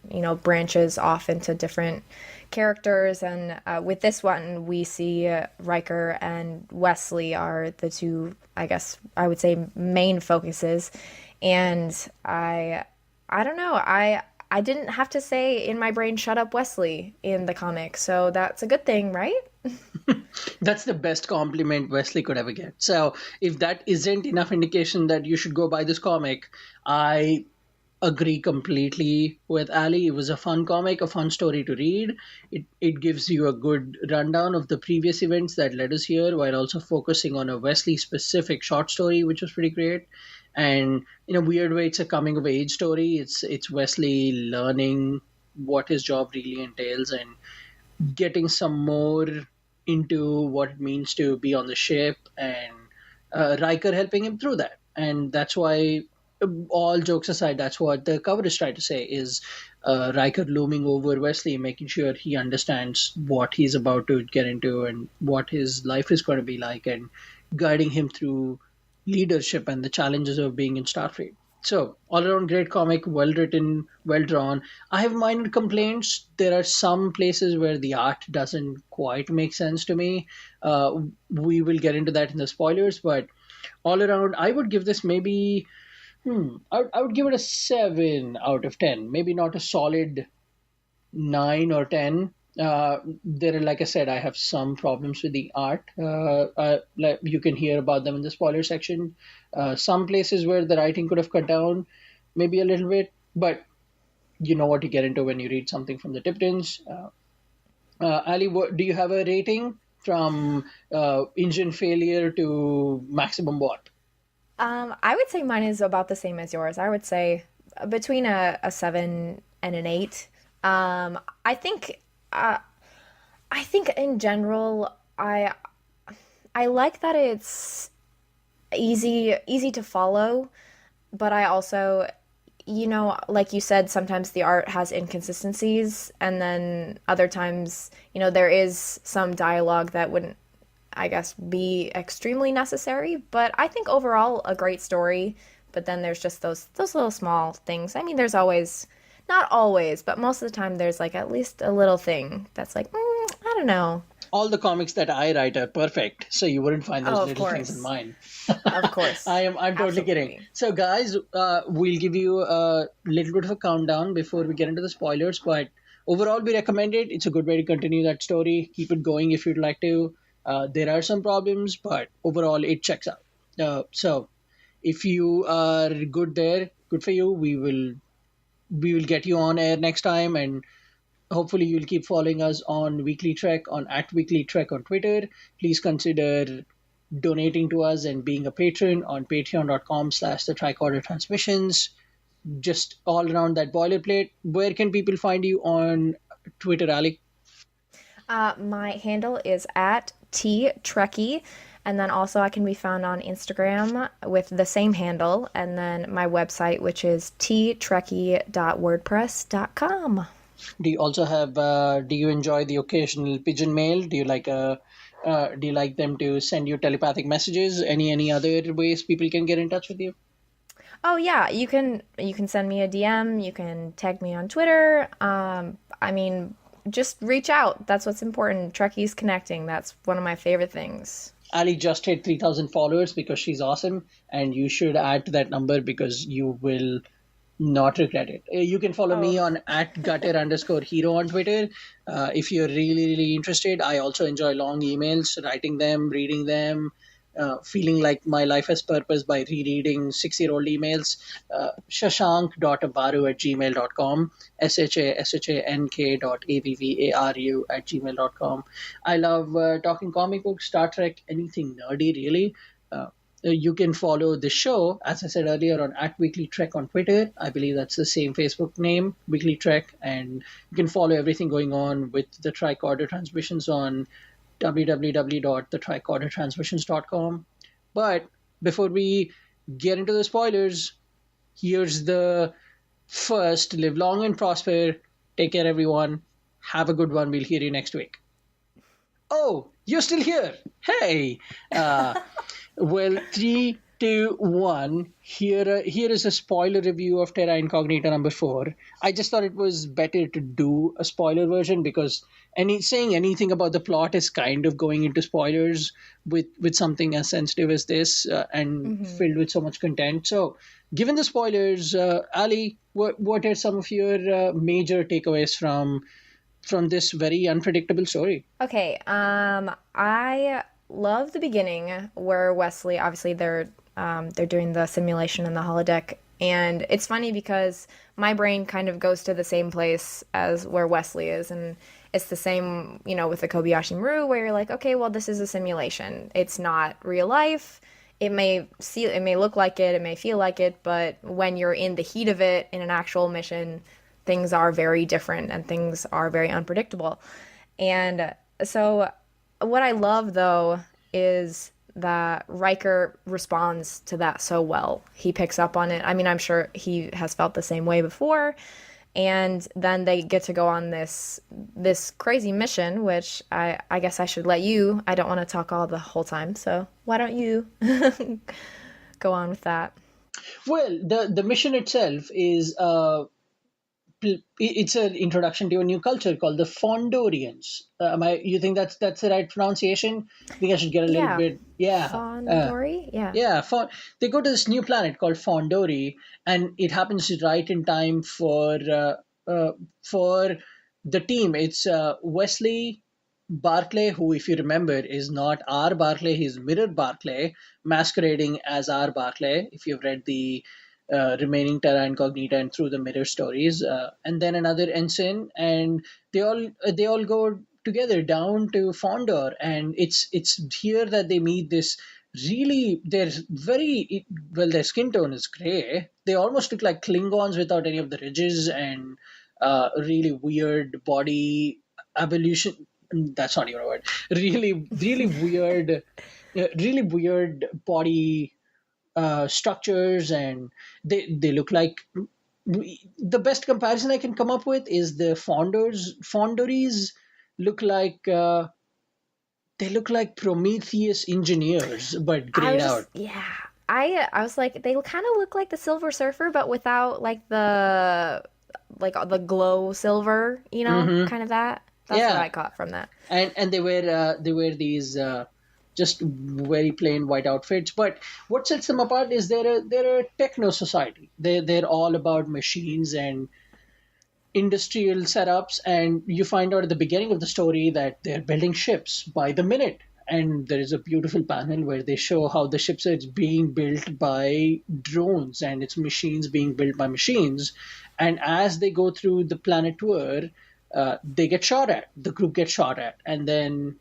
branches off into different characters. And with this one, we see Riker and Wesley are the two, I guess I would say, main focuses. And I don't know. I didn't have to say in my brain, shut up, Wesley, in the comic. So that's a good thing, right? That's the best compliment Wesley could ever get. So if that isn't enough indication that you should go buy this comic, I agree completely with Ali. It was a fun comic, a fun story to read. It gives you a good rundown of the previous events that led us here while also focusing on a Wesley specific short story, which was pretty great. And in a weird way, it's a coming of age story. It's Wesley learning what his job really entails and getting some more into what it means to be on the ship, and Riker helping him through that. And that's why, all jokes aside, that's what the cover is trying to say, is Riker looming over Wesley, making sure he understands what he's about to get into and what his life is going to be like, and guiding him through leadership and the challenges of being in Starfleet. So, all around great comic, well written, well drawn. I have minor complaints. There are some places where the art doesn't quite make sense to me. We will get into that in the spoilers, but all around, I would give this maybe, I would give it a 7 out of 10. Maybe not a solid 9 or 10. There are, like I said, I have some problems with the art. Like you can hear about them in the spoiler section. Some places where the writing could have cut down maybe a little bit, but you know what you get into when you read something from the Tiptons. Ali, do you have a rating from engine failure to maximum what? I would say mine is about the same as yours. I would say between a 7 and an 8. I think in general, I like that it's easy to follow, but I also, like you said, sometimes the art has inconsistencies, and then other times, there is some dialogue that wouldn't, I guess, be extremely necessary. But I think overall a great story. But then there's just those little small things. I mean, there's always, not always, but most of the time there's like at least a little thing that's like, I don't know. All the comics that I write are perfect, so you wouldn't find those little course. things in mine. Of course. I'm totally kidding. So guys, we'll give you a little bit of a countdown before we get into the spoilers, but overall we recommend it. It's a good way to continue that story. Keep it going if you'd like to. There are some problems, but overall it checks out. So if you are good there, good for you. We will get you on air next time, and hopefully you'll keep following us on WeeklyTrek, on @WeeklyTrek on Twitter. Please consider donating to us and being a patron on patreon.com/the Tricorder Transmissions. Just all around that boilerplate. Where can people find you on Twitter, Ali? My handle is @TTrekkie. And then also I can be found on Instagram with the same handle. And then my website, which is ttrekkie.wordpress.com. Do you also have? Do you enjoy the occasional pigeon mail? Do you like them to send you telepathic messages? Any other ways people can get in touch with you? Oh yeah, you can send me a DM. You can tag me on Twitter. I mean, just reach out. That's what's important. Trekkies connecting. That's one of my favorite things. Ali just hit 3,000 followers because she's awesome, and you should add to that number because you will not regret it. You can follow me on @gutter_hero on Twitter. If you're really, really interested, I also enjoy long emails, writing them, reading them, feeling like my life has purpose by rereading 6-year-old emails. shashank.abaru@gmail.com, shashank.avvaru@gmail.com. I love talking comic books, Star Trek, anything nerdy, really. You can follow the show, as I said earlier, on @WeeklyTrek on Twitter. I believe that's the same Facebook name, WeeklyTrek. And you can follow everything going on with the Tricorder Transmissions on www.thetricordertransmissions.com. But before we get into the spoilers, here's the first: live long and prosper, Take care, everyone. Have a good one. We'll hear you next week. Oh, you're still here. Hey. Well, 3, 2, 1. Here is a spoiler review of Terra Incognita number 4. I just thought it was better to do a spoiler version because saying anything about the plot is kind of going into spoilers with something as sensitive as this and filled with so much content. So, given the spoilers, Ali, what are some of your major takeaways from this very unpredictable story? Okay, I love the beginning where Wesley, obviously they're doing the simulation in the holodeck, and it's funny because my brain kind of goes to the same place as where Wesley is, and it's the same, with the Kobayashi Maru, where you're like, okay, well, this is a simulation. It's not real life. It may look like it, it may feel like it, but when you're in the heat of it in an actual mission, things are very different and things are very unpredictable. And so what I love, though, is that Riker responds to that so well. He picks up on it. I mean, I'm sure he has felt the same way before. And then they get to go on this crazy mission, which I guess I should let you. I don't want to talk all the whole time, so why don't you go on with that? Well, the mission itself is it's an introduction to a new culture called the Fondorians. You think that's the right pronunciation? I think I should get a little bit. Yeah. Fondori? They go to this new planet called Fondori, and it happens right in time for the team. It's Wesley Barclay, who, if you remember, is not our Barclay. He's Mirror Barclay, masquerading as our Barclay. If you've read the remaining Terra Incognita and Through the Mirror stories, and then another ensign, and they all go together down to Fondor, and it's here that they meet this really. They're very well. Their skin tone is gray. They almost look like Klingons without any of the ridges, and really weird body evolution. That's not even a word. Really weird, really weird body structures, and they look like the best comparison I can come up with is the Fondories look like they look like Prometheus engineers but grayed out. Yeah. I was like, they kind of look like the Silver Surfer, but without the glow silver, kind of that. That's what I caught from that. And they wear these just very plain white outfits. But what sets them apart is they're a techno society. They're all about machines and industrial setups. And you find out at the beginning of the story that they're building ships by the minute. And there is a beautiful panel where they show how the ships are being built by drones and it's machines being built by machines. And as they go through the planet tour, they get shot at. The group gets shot at. And then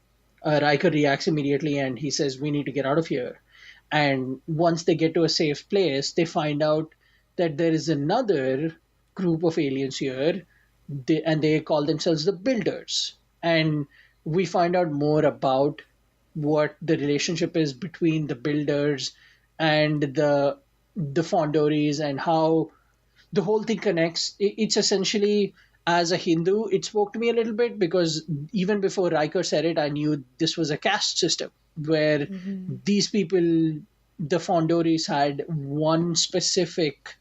Riker reacts immediately and he says, we need to get out of here. And once they get to a safe place, they find out that there is another group of aliens here, and they call themselves the Builders. And we find out more about what the relationship is between the Builders and the Fondoris and how the whole thing connects. It's essentially, as a Hindu, it spoke to me a little bit because even before Riker said it, I knew this was a caste system where these people, the Fondoris, had one specific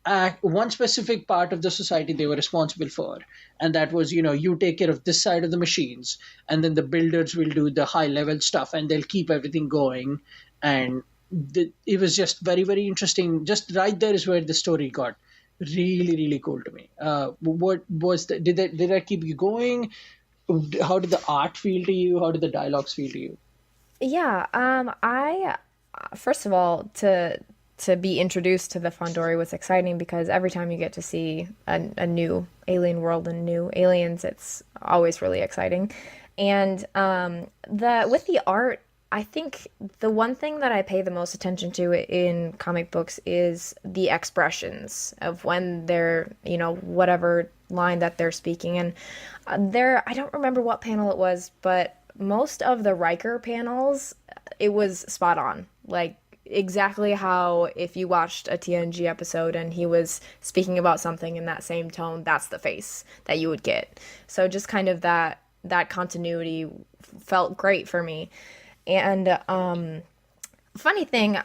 part of the society they were responsible for, and that was, you take care of this side of the machines, and then the Builders will do the high level stuff and they'll keep everything going. And it was just very, very interesting. Just right there is where the story got really, really cool to me. What was did that keep you going? How did the art feel to you? How did the dialogues feel to you? Yeah, I first of all, to be introduced to the Fondori was exciting because every time you get to see a new alien world and new aliens, it's always really exciting. And with the art, I think the one thing that I pay the most attention to in comic books is the expressions of when they're, whatever line that they're speaking. And I don't remember what panel it was, but most of the Riker panels, it was spot on. Like, exactly how if you watched a TNG episode and he was speaking about something in that same tone, that's the face that you would get. So just kind of that continuity felt great for me. And funny thing,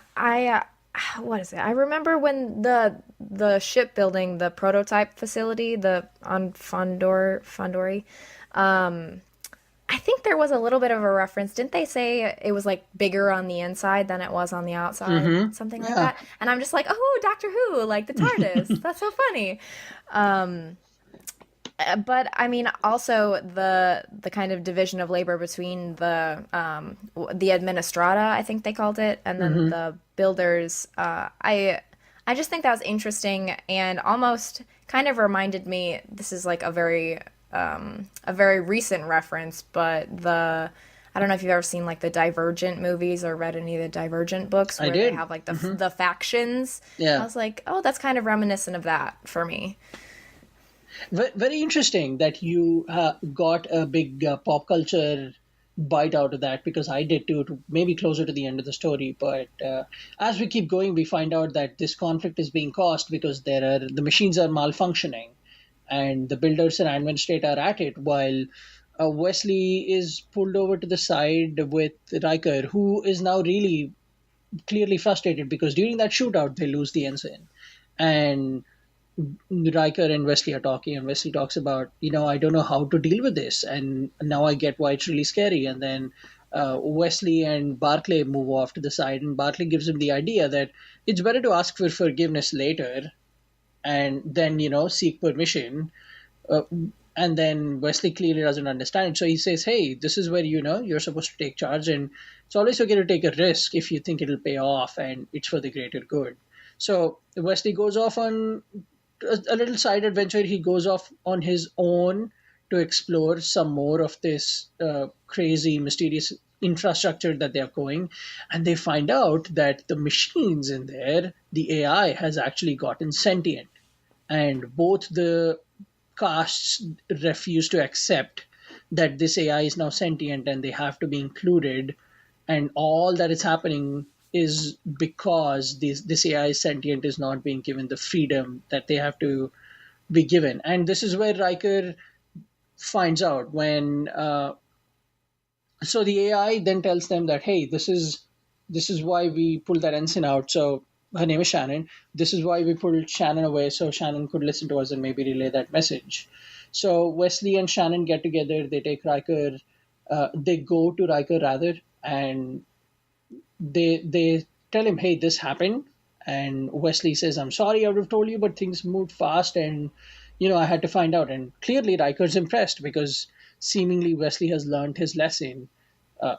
what is it? I remember when the shipbuilding, the prototype facility, the on Fondori, I think there was a little bit of a reference. Didn't they say it was like bigger on the inside than it was on the outside? Something like Yeah. that. And I'm just like, oh, Doctor Who, like the TARDIS. That's so funny. But I mean, also the kind of division of labor between the administrata, I think they called it, and then the builders. I just think that was interesting and almost kind of reminded me. This is like a very recent reference, but I don't know if you've ever seen like the Divergent movies or read any of the Divergent books where they have like the factions. Yeah. I was like, oh, that's kind of reminiscent of that for me. Very interesting that you got a big pop culture bite out of that, because I did too, to maybe closer to the end of the story. But as we keep going, we find out that this conflict is being caused because the machines are malfunctioning, and the builders and administrator are at it, while Wesley is pulled over to the side with Riker, who is now really clearly frustrated because during that shootout they lose the ensign, and Riker and Wesley are talking, and Wesley talks about, I don't know how to deal with this, and now I get why it's really scary. And then Wesley and Barclay move off to the side, and Barclay gives him the idea that it's better to ask for forgiveness later and then, seek permission. And then Wesley clearly doesn't understand. So he says, hey, this is where, you're supposed to take charge, and it's always okay to take a risk if you think it'll pay off and it's for the greater good. So Wesley goes off on a little side adventure. He goes off on his own to explore some more of this crazy, mysterious infrastructure that they're going. And they find out that the machines in there, the AI, has actually gotten sentient. And both the casts refuse to accept that this AI is now sentient and they have to be included. And all that is happening is because this AI sentient is not being given the freedom that they have to be given. And this is where Riker finds out when so the AI then tells them that, hey, this is why we pulled that ensign out. So her name is Shannon. This is why we pulled Shannon away, so Shannon could listen to us and maybe relay that message. So Wesley and Shannon get together. They take Riker. They go to Riker rather, and they tell him, hey, this happened. And Wesley says, I'm sorry, I would have told you, but things moved fast, and I had to find out. And clearly Riker's impressed because seemingly Wesley has learned his lesson.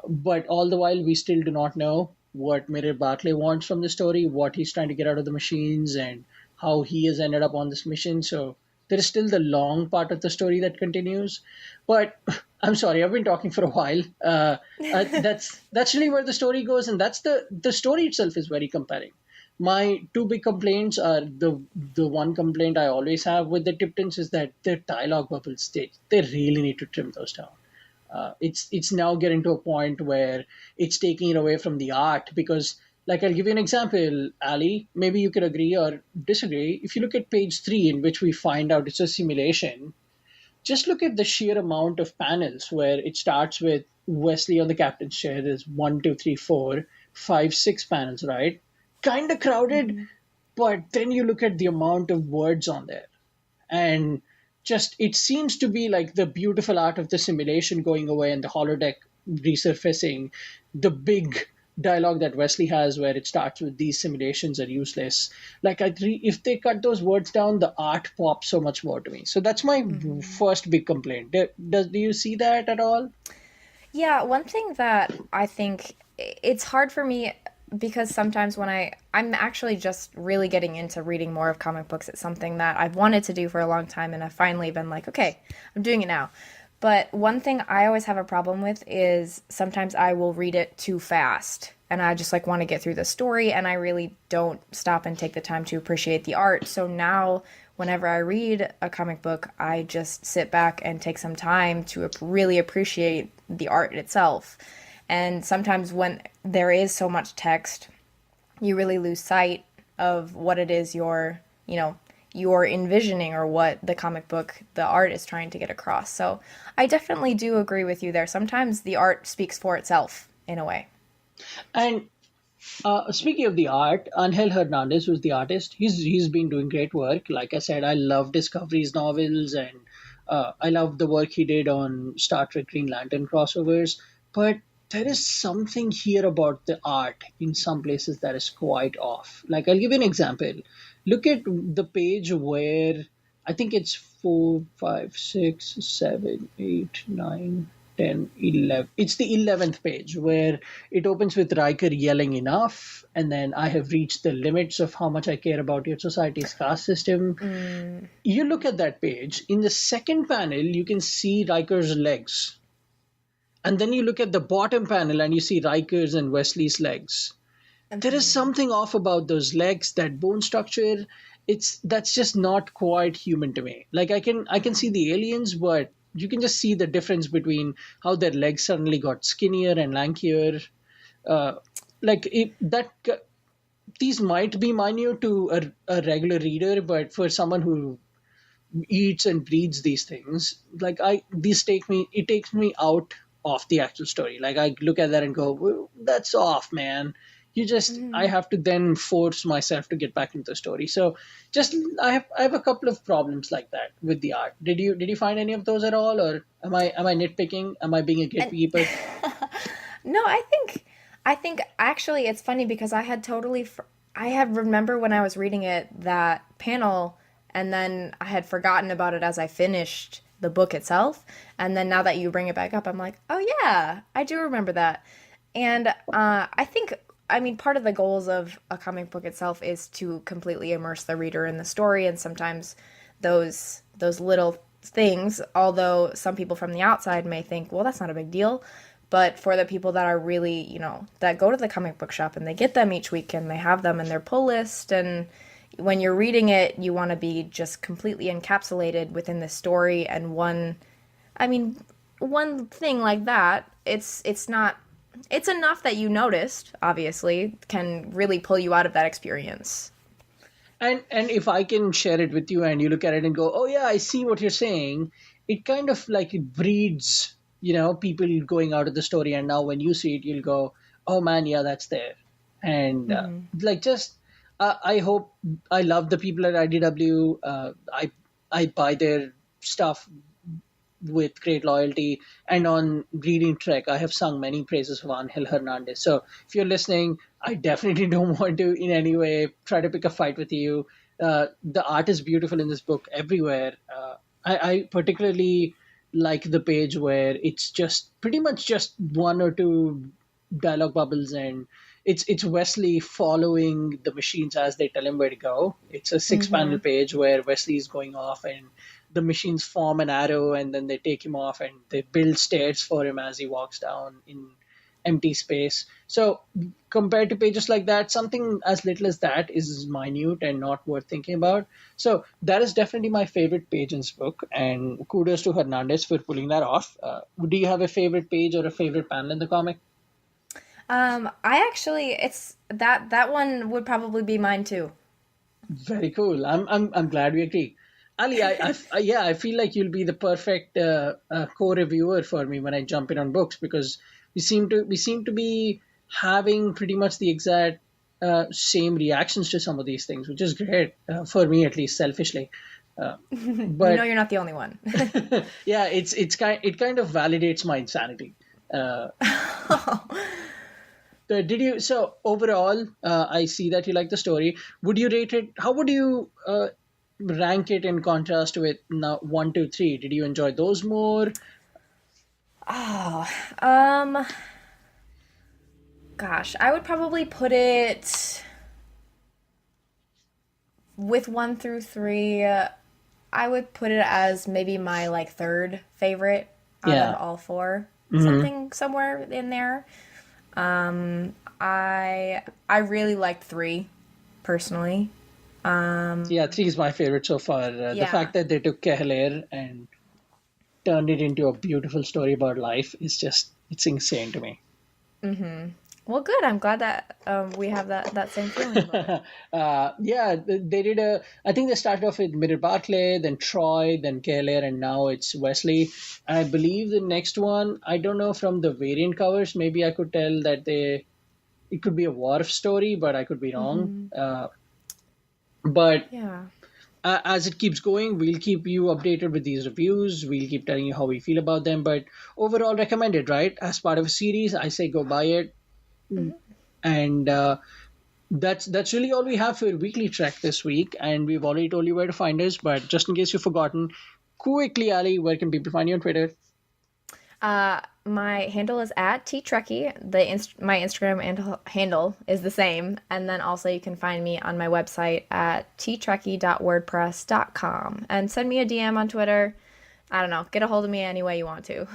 But all the while, we still do not know what Mirror Barclay wants from the story, what he's trying to get out of the machines, and how he has ended up on this mission. So there is still the long part of the story that continues. But I'm sorry, I've been talking for a while. That's really where the story goes, and that's the story itself is very compelling. My two big complaints are the one complaint I always have with the Tiptons is that their dialogue bubbles, they really need to trim those down. It's now getting to a point where it's taking it away from the art, because, like, I'll give you an example, Ali. Maybe you could agree or disagree. If you look at page 3, in which we find out it's a simulation, just look at the sheer amount of panels where it starts with Wesley on the captain's chair. There's 1, 2, 3, 4, 5, 6 panels, right? Kind of crowded, but then you look at the amount of words on there, and just it seems to be like the beautiful art of the simulation going away and the holodeck resurfacing. The big dialogue that Wesley has, where it starts with these simulations are useless. Like, if they cut those words down, the art pops so much more to me. So that's my first big complaint. Do you see that at all? Yeah, one thing that I think it's hard for me, because sometimes when I'm actually just really getting into reading more of comic books. It's something that I've wanted to do for a long time, and I've finally been like, okay, I'm doing it now. But one thing I always have a problem with is sometimes I will read it too fast, and I just like want to get through the story, and I really don't stop and take the time to appreciate the art. So now whenever I read a comic book, I just sit back and take some time to really appreciate the art itself. And sometimes when there is so much text, you really lose sight of what it is you're envisioning or what the comic book, the art is trying to get across. So I definitely do agree with you there. Sometimes the art speaks for itself in a way. And speaking of the art, Angel Hernandez, who's the artist, he's been doing great work. Like I said, I love Discovery's novels, and I love the work he did on Star Trek Green Lantern crossovers. But there is something here about the art in some places that is quite off. Like, I'll give you an example. Look at the page where I think it's 4, 5, 6, 7, 8, 9, 10, 11. It's the 11th page where it opens with Riker yelling enough, and then I have reached the limits of how much I care about your society's caste system. You look at that page. In the second panel, you can see Riker's legs. And then you look at the bottom panel and you see Riker's and Wesley's legs. There is something off about those legs, that bone structure. That's just not quite human to me. Like, I can see the aliens, but you can just see the difference between how their legs suddenly got skinnier and lankier. These might be minute to a regular reader, but for someone who eats and breathes these things, it takes me out of the actual story. Like, I look at that and go, well, that's off, man. I have to then force myself to get back into the story. So I have a couple of problems like that with the art. Did you find any of those at all, or am I nitpicking? Am I being a gatekeeper? No, I think actually it's funny because I had remember when I was reading it, that panel, and then I had forgotten about it as I finished the book itself. And then now that you bring it back up, I'm like, oh yeah, I do remember that. And I mean, part of the goals of a comic book itself is to completely immerse the reader in the story, and sometimes those little things, although some people from the outside may think, well, that's not a big deal, but for the people that are really, that go to the comic book shop and they get them each week and they have them in their pull list, and when you're reading it, you want to be just completely encapsulated within the story, and one thing like that, it's enough that you noticed, obviously, can really pull you out of that experience. And if I can share it with you and you look at it and go, oh yeah, I see what you're saying, it kind of like it breeds, people going out of the story, and now when you see it, you'll go, oh man, yeah, that's there. And I hope, I love the people at IDW. I buy their stuff with great loyalty, and on WeeklyTrek, I have sung many praises of Angel Hernandez. So if you're listening, I definitely don't want to in any way try to pick a fight with you. The art is beautiful in this book everywhere. I particularly like the page where it's just pretty much just one or two dialogue bubbles, and it's Wesley following the machines as they tell him where to go. It's a 6-panel page where Wesley is going off, and the machines form an arrow, and then they take him off, and they build stairs for him as he walks down in empty space. So compared to pages like that, something as little as that is minute and not worth thinking about. So that is definitely my favorite page in this book, and kudos to Hernandez for pulling that off. Do you have a favorite page or a favorite panel in the comic? It's that one would probably be mine too. Very cool. I'm glad we agree. Ali, I feel like you'll be the perfect co-reviewer for me when I jump in on books, because we seem to be having pretty much the exact same reactions to some of these things, which is great for me, at least selfishly. But you're not the only one. Yeah, it kind of validates my insanity. So overall, I see that you like the story. Would you rate it? How would you rank it in contrast with now 1, 2, 3? Did you enjoy those more? Gosh, I would probably put it with 1 through 3. I would put it as maybe my like third favorite out of all 4. Something somewhere in there. I really liked 3 personally. 3 is my favorite so far. The fact that they took Kehler and turned it into a beautiful story about life is it's insane to me. Well, good. I'm glad that we have that same feeling about it. Yeah, they did I think they started off with Miller Barclay, then Troy, then Keller, and now it's Wesley. And I believe the next one, I don't know from the variant covers, maybe I could tell that it could be a Worf story, but I could be wrong. But Yeah. as it keeps going, we'll keep you updated with these reviews. We'll keep telling you how we feel about them. But overall, recommended, right? As part of a series, I say go buy it. And that's really all we have for Weekly Trek this week. And we've already told you where to find us. But just in case you've forgotten, quickly, Ali, where can people find you on Twitter? My handle is at ttrekkie. My Instagram handle is the same, and then also you can find me on my website at ttrekkie.wordpress.com. And send me a DM on Twitter. I don't know, get a hold of me any way you want to.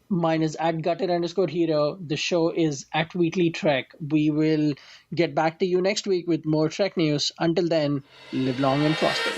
Mine is at gutter_hero. The show is at Weekly Trek. We will get back to you next week with more Trek news. Until then, live long and prosper.